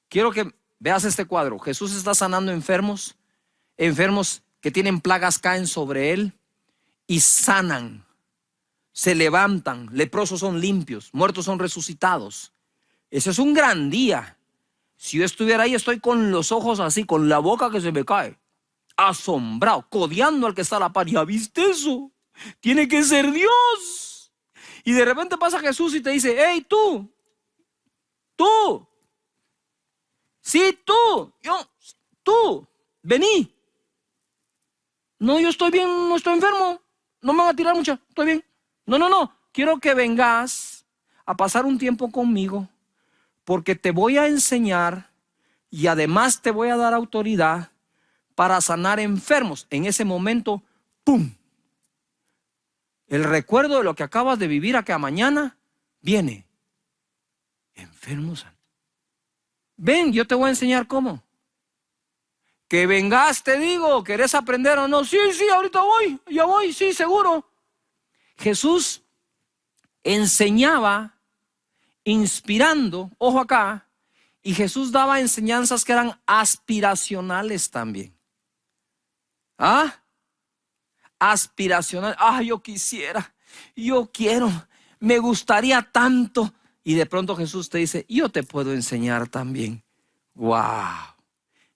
Quiero que veas este cuadro. Jesús está sanando enfermos que tienen plagas caen sobre él y sanan, se levantan, leprosos son limpios, muertos son resucitados. Ese es un gran día. Si yo estuviera ahí, estoy con los ojos así, con la boca que se me cae, asombrado, codeando al que está a la par. ¿Ya viste eso? Tiene que ser Dios. Y de repente pasa Jesús y te dice: hey, tú, sí, tú, vení. No, yo estoy bien, no estoy enfermo, no me van a tirar mucha, estoy bien. No, quiero que vengas a pasar un tiempo conmigo, porque te voy a enseñar y además te voy a dar autoridad para sanar enfermos. En ese momento, ¡pum!, el recuerdo de lo que acabas de vivir acá mañana viene. Enfermos. Ven, yo te voy a enseñar cómo. Que vengas, te digo, ¿querés aprender o no? Sí, ahorita voy, ya voy, sí, seguro. Jesús enseñaba inspirando, ojo acá, y Jesús daba enseñanzas que eran aspiracionales también. ¿Ah? Aspiracional. Yo quisiera, yo quiero, me gustaría tanto. Y de pronto Jesús te dice, yo te puedo enseñar también. Wow.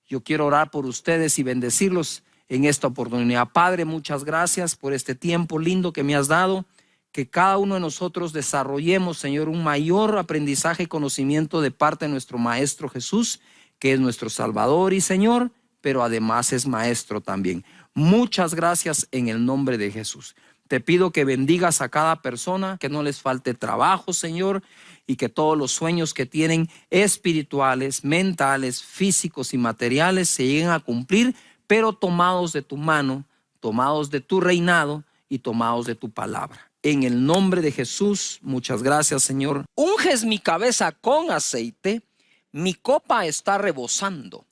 Yo quiero orar por ustedes y bendecirlos en esta oportunidad. Padre, muchas gracias por este tiempo lindo que me has dado. Que cada uno de nosotros desarrollemos, Señor, un mayor aprendizaje y conocimiento de parte de nuestro Maestro Jesús, que es nuestro Salvador y Señor, pero además es Maestro también. Muchas gracias en el nombre de Jesús. Te pido que bendigas a cada persona, que no les falte trabajo, Señor, y que todos los sueños que tienen espirituales, mentales, físicos y materiales se lleguen a cumplir, pero tomados de tu mano, tomados de tu reinado y tomados de tu palabra. En el nombre de Jesús, muchas gracias, Señor. Unges mi cabeza con aceite, mi copa está rebosando.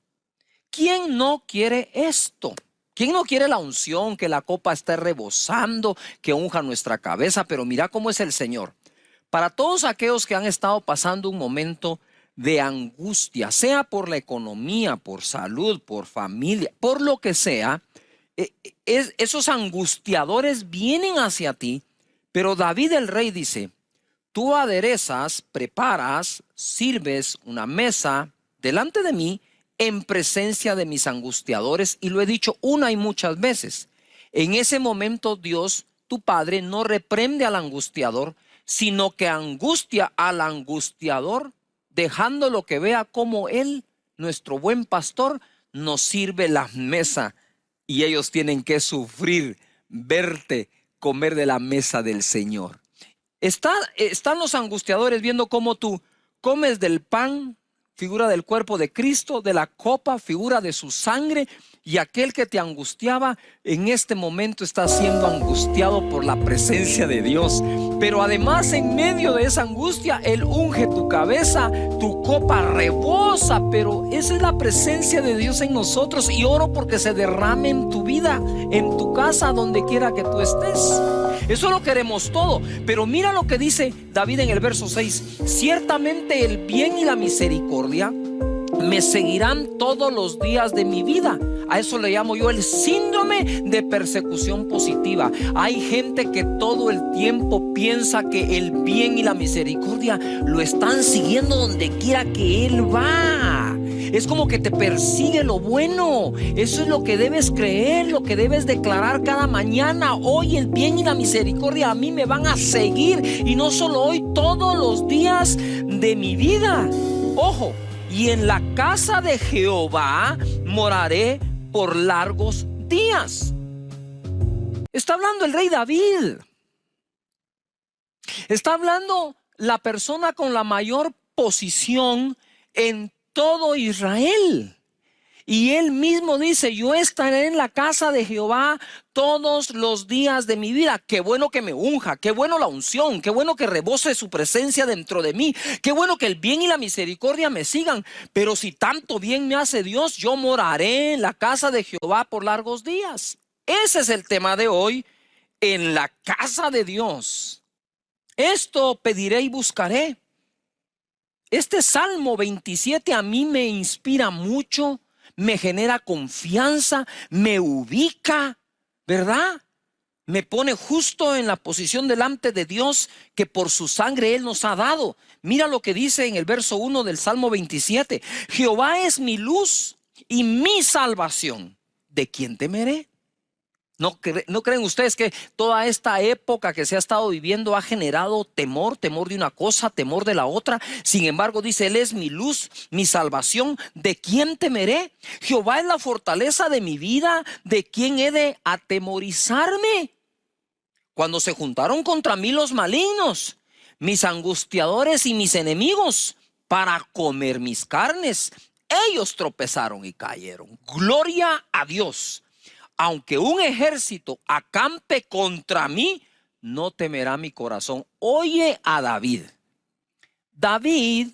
¿Quién no quiere esto? ¿Quién no quiere la unción, que la copa esté rebosando, que unja nuestra cabeza? Pero mira cómo es el Señor. Para todos aquellos que han estado pasando un momento de angustia, sea por la economía, por salud, por familia, por lo que sea, esos angustiadores vienen hacia ti. Pero David el rey dice, tú aderezas, preparas, sirves una mesa delante de mí en presencia de mis angustiadores, y lo he dicho una y muchas veces. En ese momento Dios, tu Padre, no reprende al angustiador, sino que angustia al angustiador, dejándolo que vea cómo Él, nuestro buen pastor, nos sirve la mesa, y ellos tienen que sufrir, verte comer de la mesa del Señor. Están los angustiadores viendo cómo tú comes del pan, figura del cuerpo de Cristo, de la copa, figura de su sangre, y aquel que te angustiaba en este momento está siendo angustiado por la presencia de Dios. Pero además, en medio de esa angustia, Él unge tu cabeza, tu copa rebosa. Pero esa es la presencia de Dios en nosotros, y oro porque se derrame en tu vida, en tu casa, donde quiera que tú estés. Eso lo queremos todo. Pero mira lo que dice David en el verso 6. Ciertamente el bien y la misericordia me seguirán todos los días de mi vida. A eso le llamo yo el síndrome de persecución positiva. Hay gente que todo el tiempo piensa que el bien y la misericordia lo están siguiendo donde quiera que él va. Es como que te persigue lo bueno. Eso es lo que debes creer, lo que debes declarar cada mañana. Hoy el bien y la misericordia a mí me van a seguir, y no solo hoy, todos los días de mi vida. Ojo, y en la casa de Jehová moraré por largos días. Está hablando el rey David. Está hablando la persona con la mayor posición en todo Israel. Y él mismo dice, yo estaré en la casa de Jehová todos los días de mi vida. Qué bueno que me unja, qué bueno la unción, qué bueno que rebose su presencia dentro de mí, qué bueno que el bien y la misericordia me sigan. Pero si tanto bien me hace Dios, yo moraré en la casa de Jehová por largos días. Ese es el tema de hoy, en la casa de Dios. Esto pediré y buscaré. Este Salmo 27 a mí me inspira mucho, me genera confianza, me ubica, ¿verdad? Me pone justo en la posición delante de Dios que por su sangre Él nos ha dado. Mira lo que dice en el verso 1 del Salmo 27. Jehová es mi luz y mi salvación. ¿De quién temeré? ¿No creen ustedes que toda esta época que se ha estado viviendo ha generado temor? Temor de una cosa, temor de la otra. Sin embargo, dice, Él es mi luz, mi salvación. ¿De quién temeré? Jehová es la fortaleza de mi vida. ¿De quién he de atemorizarme? Cuando se juntaron contra mí los malignos, mis angustiadores y mis enemigos, para comer mis carnes, ellos tropezaron y cayeron. Gloria a Dios. Aunque un ejército acampe contra mí, no temerá mi corazón. Oye a David. David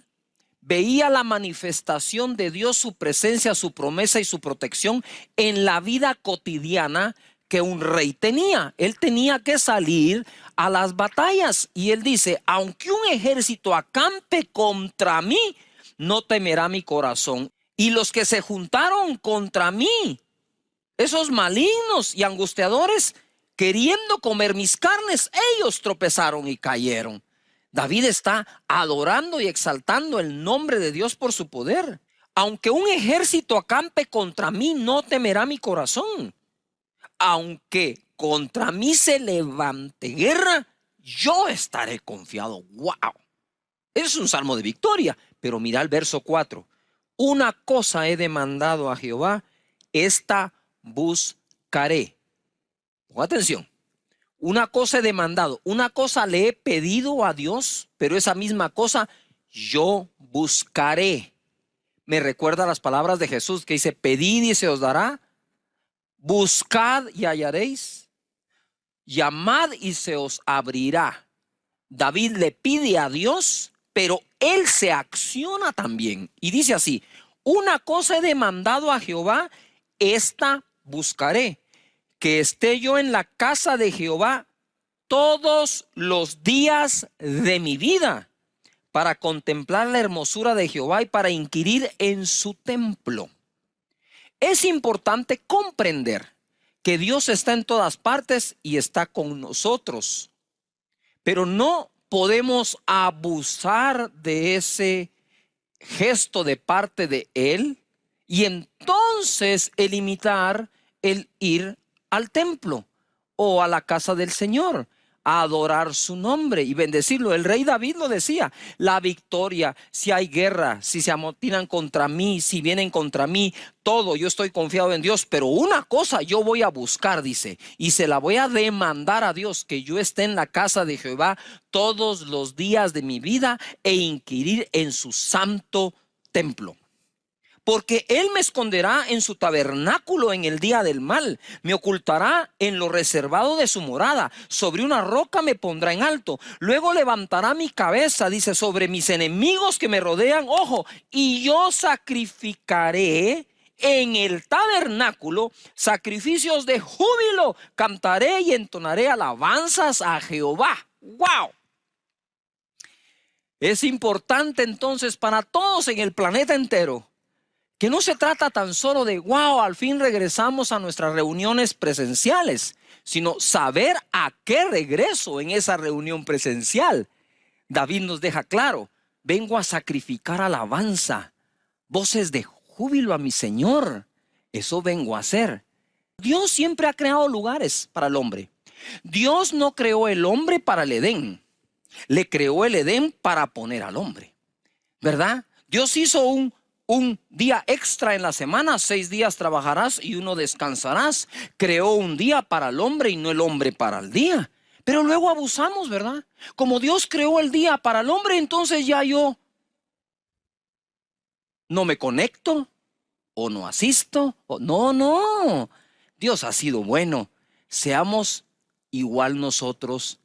veía la manifestación de Dios, su presencia, su promesa y su protección en la vida cotidiana que un rey tenía. Él tenía que salir a las batallas. Y él dice, aunque un ejército acampe contra mí, no temerá mi corazón. Y los que se juntaron contra mí, esos malignos y angustiadores, queriendo comer mis carnes, ellos tropezaron y cayeron. David está adorando y exaltando el nombre de Dios por su poder. Aunque un ejército acampe contra mí, no temerá mi corazón. Aunque contra mí se levante guerra, yo estaré confiado. ¡Wow! Es un salmo de victoria. Pero mira el verso 4. Una cosa he demandado a Jehová, esta buscaré. Pon atención. Una cosa he demandado, una cosa le he pedido a Dios, pero esa misma cosa yo buscaré. Me recuerda las palabras de Jesús que dice, pedid y se os dará, buscad y hallaréis, llamad y se os abrirá. David le pide a Dios, pero él se acciona también. Y dice así, una cosa he demandado a Jehová, esta buscaré, que esté yo en la casa de Jehová todos los días de mi vida, para contemplar la hermosura de Jehová y para inquirir en su templo. Es importante comprender que Dios está en todas partes y está con nosotros, pero no podemos abusar de ese gesto de parte de Él y entonces limitar el ir al templo o a la casa del Señor, a adorar su nombre y bendecirlo. El rey David lo decía, la victoria, si hay guerra, si se amotinan contra mí, si vienen contra mí, todo, yo estoy confiado en Dios, pero una cosa yo voy a buscar, dice, y se la voy a demandar a Dios, que yo esté en la casa de Jehová todos los días de mi vida e inquirir en su santo templo. Porque Él me esconderá en su tabernáculo en el día del mal, me ocultará en lo reservado de su morada, sobre una roca me pondrá en alto, luego levantará mi cabeza, dice, sobre mis enemigos que me rodean, ojo, y yo sacrificaré en el tabernáculo sacrificios de júbilo, cantaré y entonaré alabanzas a Jehová. ¡Wow! Es importante entonces para todos en el planeta entero que no se trata tan solo de, wow, al fin regresamos a nuestras reuniones presenciales, sino saber a qué regreso en esa reunión presencial. David nos deja claro, vengo a sacrificar alabanza, voces de júbilo a mi Señor. Eso vengo a hacer. Dios siempre ha creado lugares para el hombre. Dios no creó el hombre para el Edén. Le creó el Edén para poner al hombre, ¿verdad? Dios hizo un día extra en la semana, 6 días trabajarás y 1 descansarás. Creó un día para el hombre y no el hombre para el día. Pero luego abusamos, ¿verdad? Como Dios creó el día para el hombre, entonces ya yo no me conecto o no asisto. No. Dios ha sido bueno. Seamos igual nosotros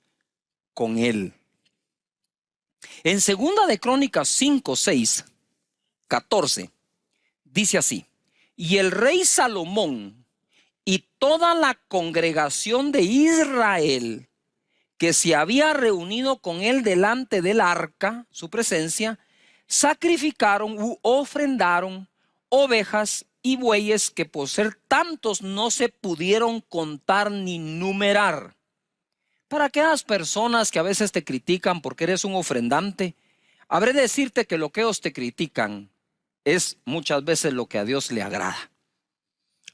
con Él. En 2 de Crónicas 5, 6, 14, dice así, y el rey Salomón y toda la congregación de Israel que se había reunido con él delante del arca, su presencia, sacrificaron u ofrendaron ovejas y bueyes que por ser tantos no se pudieron contar ni numerar. Para aquellas personas que a veces te critican porque eres un ofrendante, habré de decirte que lo que ellos te critican es muchas veces lo que a Dios le agrada.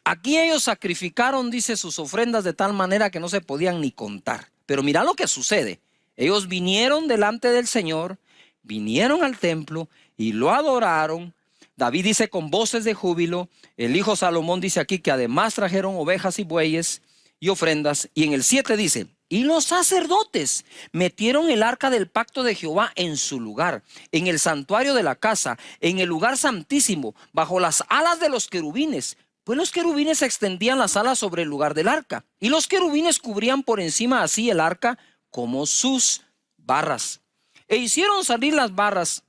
Aquí ellos sacrificaron, dice, sus ofrendas de tal manera que no se podían ni contar. Pero mira lo que sucede. Ellos vinieron delante del Señor, vinieron al templo y lo adoraron. David dice con voces de júbilo. El hijo Salomón dice aquí que además trajeron ovejas y bueyes y ofrendas. Y en el 7 dice, y los sacerdotes metieron el arca del pacto de Jehová en su lugar, en el santuario de la casa, en el lugar santísimo, bajo las alas de los querubines. Pues los querubines extendían las alas sobre el lugar del arca, y los querubines cubrían por encima así el arca como sus barras. E hicieron salir las barras,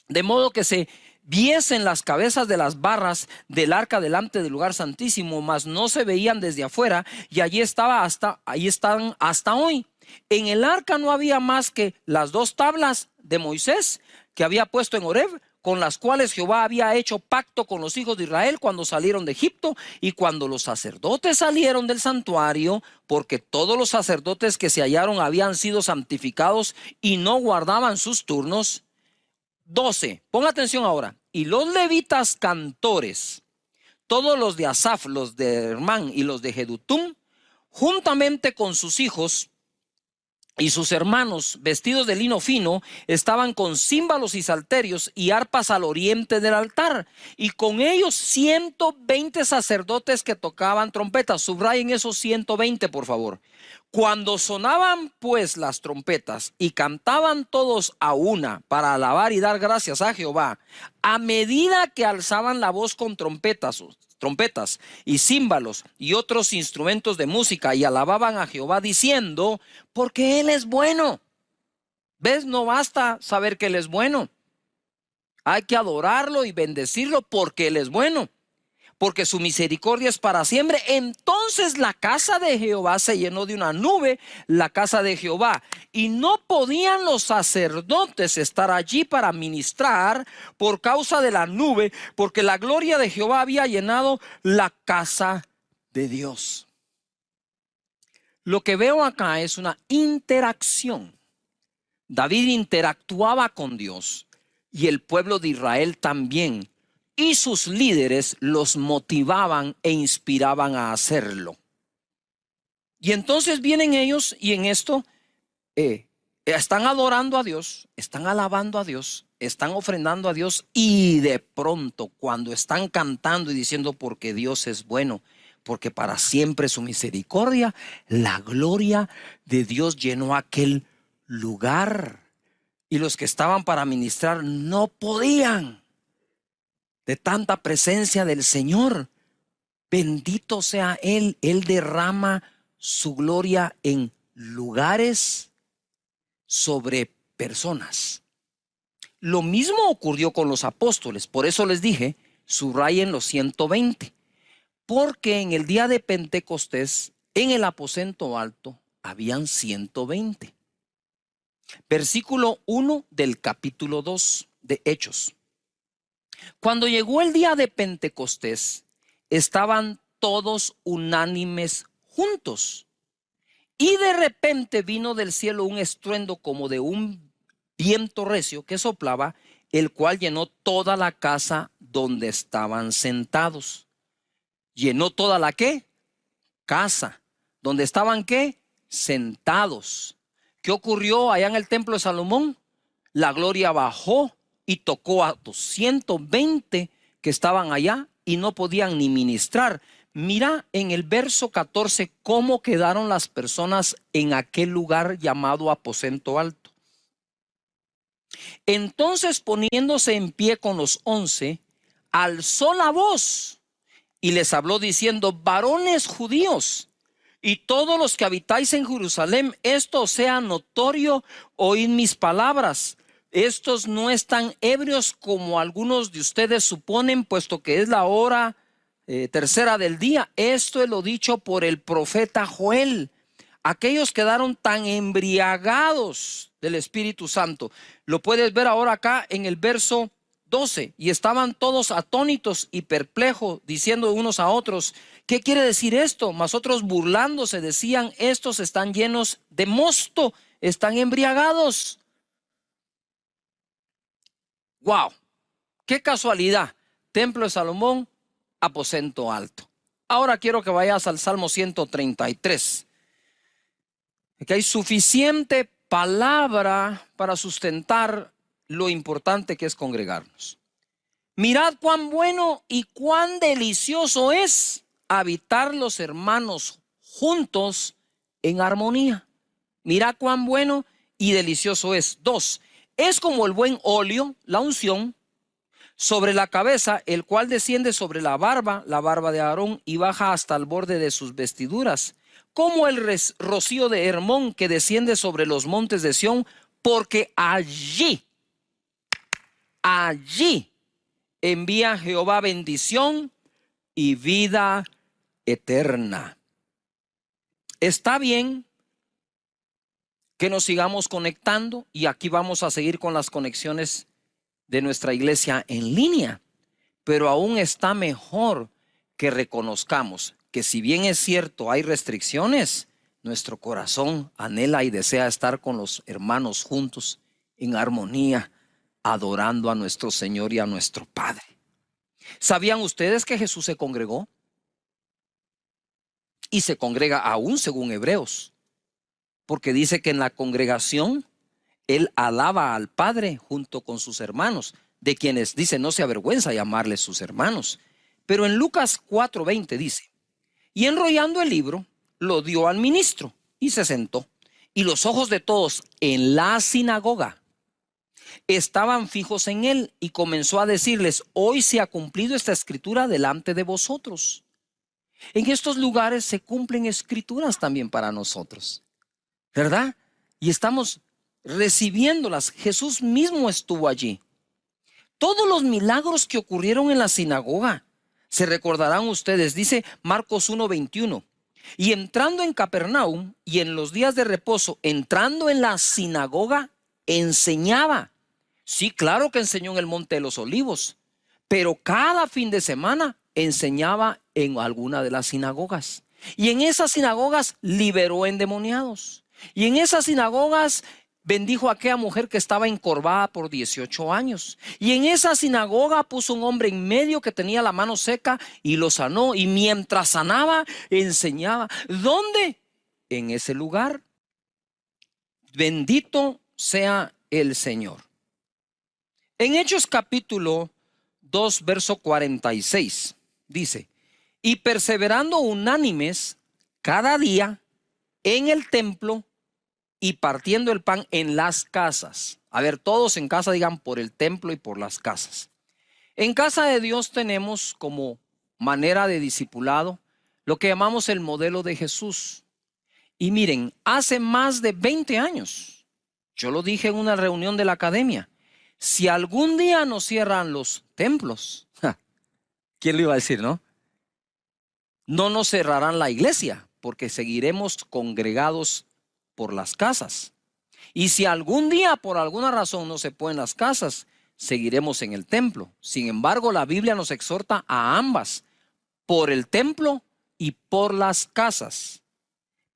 de modo que se viesen las cabezas de las barras del arca delante del lugar santísimo, mas no se veían desde afuera, y allí están hasta hoy. En el arca no había más que las 2 tablas de Moisés que había puesto en Horeb, con las cuales Jehová había hecho pacto con los hijos de Israel cuando salieron de Egipto y cuando los sacerdotes salieron del santuario, porque todos los sacerdotes que se hallaron habían sido santificados y no guardaban sus turnos. 12. Ponga atención ahora. Y los levitas cantores, todos los de Asaf, los de Hermán y los de Jedutum, juntamente con sus hijos y sus hermanos, vestidos de lino fino, estaban con címbalos y salterios y arpas al oriente del altar, y con ellos 120 sacerdotes que tocaban trompetas. Subrayen esos 120, por favor. Cuando sonaban pues las trompetas y cantaban todos a una para alabar y dar gracias a Jehová, a medida que alzaban la voz con trompetas y címbalos y otros instrumentos de música, y alababan a Jehová diciendo, porque Él es bueno. ¿Ves? No basta saber que Él es bueno. Hay que adorarlo y bendecirlo porque Él es bueno, porque su misericordia es para siempre. Entonces la casa de Jehová se llenó de una nube, la casa de Jehová, y no podían los sacerdotes estar allí para ministrar por causa de la nube, porque la gloria de Jehová había llenado la casa de Dios. Lo que veo acá es una interacción. David interactuaba con Dios y el pueblo de Israel también. Y sus líderes los motivaban e inspiraban a hacerlo. Y entonces vienen ellos y en esto están adorando a Dios, están alabando a Dios, están ofrendando a Dios, y de pronto cuando están cantando y diciendo porque Dios es bueno, porque para siempre su misericordia, la gloria de Dios llenó aquel lugar, y los que estaban para ministrar no podían de tanta presencia del Señor. Bendito sea Él. Él derrama su gloria en lugares, sobre personas. Lo mismo ocurrió con los apóstoles. Por eso les dije, subrayen los 120. Porque en el día de Pentecostés, en el aposento alto, habían 120. Versículo 1 del capítulo 2 de Hechos. Cuando llegó el día de Pentecostés, estaban todos unánimes juntos. Y de repente vino del cielo un estruendo como de un viento recio que soplaba, el cual llenó toda la casa donde estaban sentados. Llenó toda la ¿qué? Casa. ¿Donde estaban qué? Sentados. ¿Qué ocurrió allá en el templo de Salomón? La gloria bajó y tocó a los 120 que estaban allá y no podían ni ministrar. Mira en el verso 14 cómo quedaron las personas en aquel lugar llamado aposento alto. Entonces, poniéndose en pie con los 11, alzó la voz y les habló diciendo: varones judíos y todos los que habitáis en Jerusalem, esto sea notorio, oíd mis palabras. Estos no están ebrios como algunos de ustedes suponen, puesto que es la hora tercera del día. Esto es lo dicho por el profeta Joel. Aquellos quedaron tan embriagados del Espíritu Santo. Lo puedes ver ahora acá en el verso 12. Y estaban todos atónitos y perplejos, diciendo unos a otros: ¿qué quiere decir esto? Mas otros, burlándose, decían: estos están llenos de mosto, están embriagados. Wow, qué casualidad. Templo de Salomón, aposento alto. Ahora quiero que vayas al Salmo 133. Que hay suficiente palabra para sustentar lo importante que es congregarnos. Mirad cuán bueno y cuán delicioso es habitar los hermanos juntos en armonía. Mirad cuán bueno y delicioso es. 2. Es como el buen óleo, la unción, sobre la cabeza, el cual desciende sobre la barba de Aarón, y baja hasta el borde de sus vestiduras. Como el rocío de Hermón, que desciende sobre los montes de Sión, porque allí envía Jehová bendición y vida eterna. Está bien que nos sigamos conectando, y aquí vamos a seguir con las conexiones de nuestra iglesia en línea, pero aún está mejor que reconozcamos que, si bien es cierto hay restricciones, nuestro corazón anhela y desea estar con los hermanos juntos en armonía, adorando a nuestro Señor y a nuestro Padre. ¿Sabían ustedes que Jesús se congregó? Y se congrega aún según Hebreos, porque dice que en la congregación Él alaba al Padre junto con sus hermanos, de quienes dice no se avergüenza llamarles sus hermanos. Pero en Lucas 4:20 dice: y enrollando el libro, lo dio al ministro y se sentó. Y los ojos de todos en la sinagoga estaban fijos en él, y comenzó a decirles: hoy se ha cumplido esta escritura delante de vosotros. En estos lugares se cumplen escrituras también para nosotros, ¿verdad? Y estamos recibiéndolas. Jesús mismo estuvo allí. Todos los milagros que ocurrieron en la sinagoga, se recordarán ustedes, dice Marcos 1:21. Y entrando en Capernaum, y en los días de reposo, entrando en la sinagoga, enseñaba. Sí, claro que enseñó en el Monte de los Olivos, pero cada fin de semana enseñaba en alguna de las sinagogas. Y en esas sinagogas liberó endemoniados. Y en esas sinagogas bendijo a aquella mujer que estaba encorvada por 18 años. Y en esa sinagoga puso un hombre en medio que tenía la mano seca y lo sanó. Y mientras sanaba, enseñaba. ¿Dónde? En ese lugar. Bendito sea el Señor. En Hechos capítulo 2, verso 46, dice: y perseverando unánimes cada día en el templo y partiendo el pan en las casas. A ver, todos en casa digan: por el templo y por las casas. En casa de Dios tenemos como manera de discipulado lo que llamamos el modelo de Jesús. Y miren, hace más de 20 años, yo lo dije en una reunión de la academia: si algún día nos cierran los templos, ¿quién lo iba a decir, no? No nos cerrarán la iglesia, porque seguiremos congregados por las casas. Y si algún día por alguna razón no se pueden las casas, seguiremos en el templo. Sin embargo, la Biblia nos exhorta a ambas, por el templo y por las casas.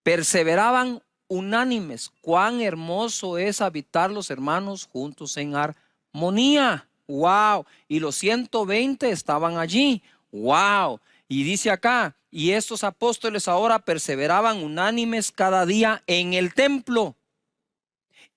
Perseveraban unánimes. Cuán hermoso es habitar los hermanos juntos en armonía. Wow. Y los 120 estaban allí. Wow. Y dice acá: y estos apóstoles ahora perseveraban unánimes cada día en el templo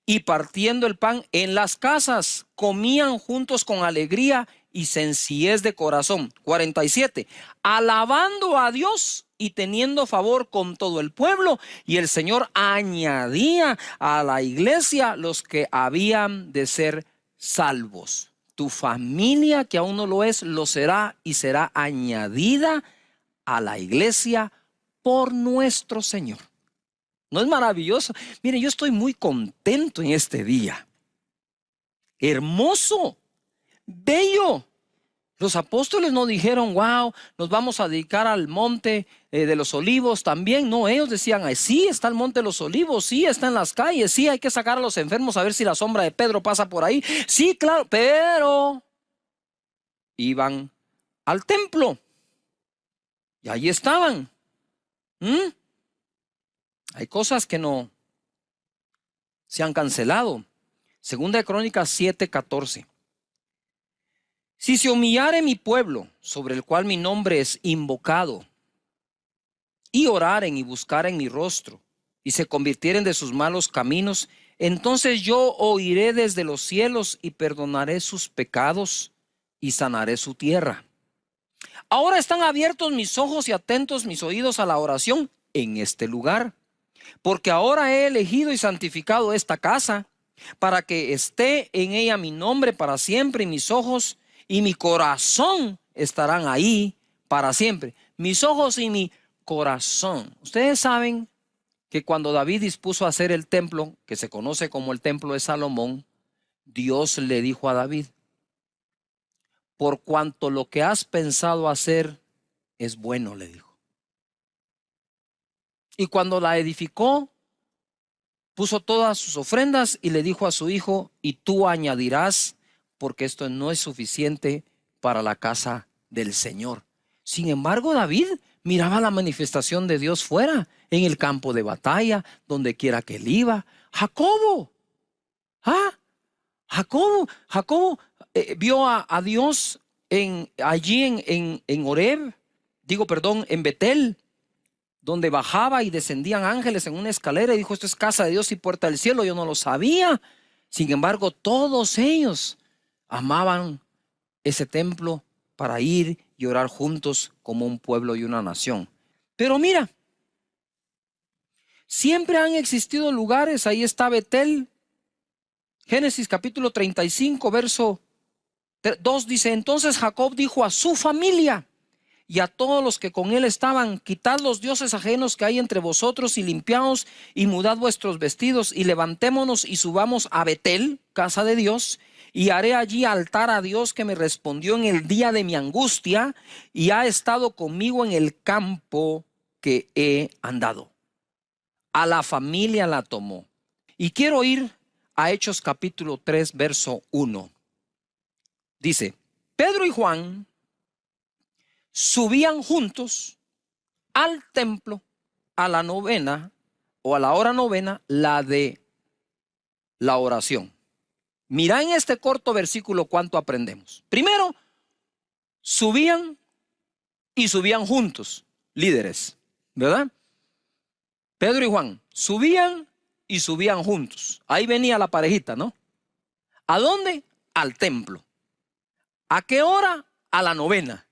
y partiendo el pan en las casas, comían juntos con alegría y sencillez de corazón. 47. Alabando a Dios y teniendo favor con todo el pueblo, y el Señor añadía a la iglesia los que habían de ser salvos. Tu familia, que aún no lo es, lo será, y será añadida a la iglesia por nuestro Señor. ¿No es maravilloso? Mire, yo estoy muy contento en este día. Hermoso, bello. Los apóstoles no dijeron: wow, nos vamos a dedicar al monte de los olivos también. No, ellos decían: ay, sí, está el monte de los olivos, sí, está en las calles, sí, hay que sacar a los enfermos a ver si la sombra de Pedro pasa por ahí. Sí, claro, pero iban al templo y ahí estaban. Hay cosas que no se han cancelado. Segunda de Crónicas 7:14. Si se humillare mi pueblo, sobre el cual mi nombre es invocado, y oraren y buscaren mi rostro, y se convirtieren de sus malos caminos, entonces yo oiré desde los cielos y perdonaré sus pecados y sanaré su tierra. Ahora están abiertos mis ojos y atentos mis oídos a la oración en este lugar, porque ahora he elegido y santificado esta casa, para que esté en ella mi nombre para siempre, y mis ojos y mi corazón estarán ahí para siempre. Mis ojos y mi corazón. Ustedes saben que cuando David dispuso hacer el templo, que se conoce como el templo de Salomón, Dios le dijo a David: por cuanto lo que has pensado hacer es bueno, le dijo. Y cuando la edificó, puso todas sus ofrendas y le dijo a su hijo, y tú añadirás, porque esto no es suficiente para la casa del Señor. Sin embargo, David miraba la manifestación de Dios fuera, en el campo de batalla, donde quiera que él iba. Jacobo vio a Dios allí en Horeb, en Betel, donde bajaba y descendían ángeles en una escalera, y dijo, esto es casa de Dios y puerta del cielo. Yo no lo sabía. Sin embargo, todos ellos amaban ese templo para ir y orar juntos como un pueblo y una nación. Pero mira, siempre han existido lugares. Ahí está Betel. Génesis capítulo 35, verso 2 dice, entonces Jacob dijo a su familia y a todos los que con él estaban, quitad los dioses ajenos que hay entre vosotros y limpiaos y mudad vuestros vestidos y levantémonos y subamos a Betel, casa de Dios, y haré allí altar a Dios que me respondió en el día de mi angustia y ha estado conmigo en el campo que he andado. A la familia la tomó. Y quiero ir a Hechos capítulo 3, verso 1. Dice, Pedro y Juan subían juntos al templo a la novena o a la hora novena, la de la oración. Mira en este corto versículo cuánto aprendemos. Primero, subían juntos, líderes, ¿verdad? Pedro y Juan subían y subían juntos. Ahí venía la parejita, ¿no? ¿A dónde? Al templo. ¿A qué hora? A la novena.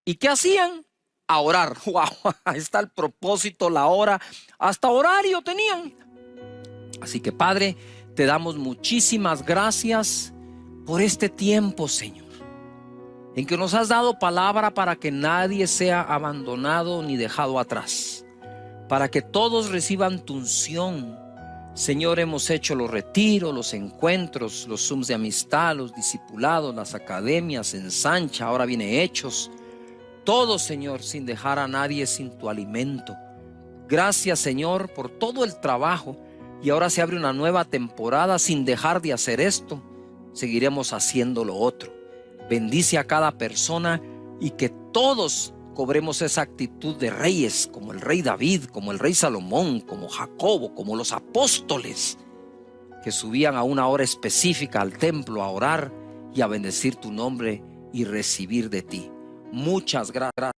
¿Y qué hacían? A orar. ¡Wow! Ahí está el propósito, la hora. Hasta horario tenían. Así que, Padre, te damos muchísimas gracias por este tiempo, Señor, en que nos has dado palabra para que nadie sea abandonado ni dejado atrás, para que todos reciban tu unción. Señor, hemos hecho los retiros, los encuentros, los Zooms de amistad, los discipulados, las academias, Ensancha, ahora viene Hechos. Todo, Señor, sin dejar a nadie sin tu alimento. Gracias, Señor, por todo el trabajo. Y ahora se abre una nueva temporada sin dejar de hacer esto. Seguiremos haciendo lo otro. Bendice a cada persona y que todos cobremos esa actitud de reyes, como el rey David, como el rey Salomón, como Jacobo, como los apóstoles, que subían a una hora específica al templo a orar y a bendecir tu nombre y recibir de ti. Muchas gracias.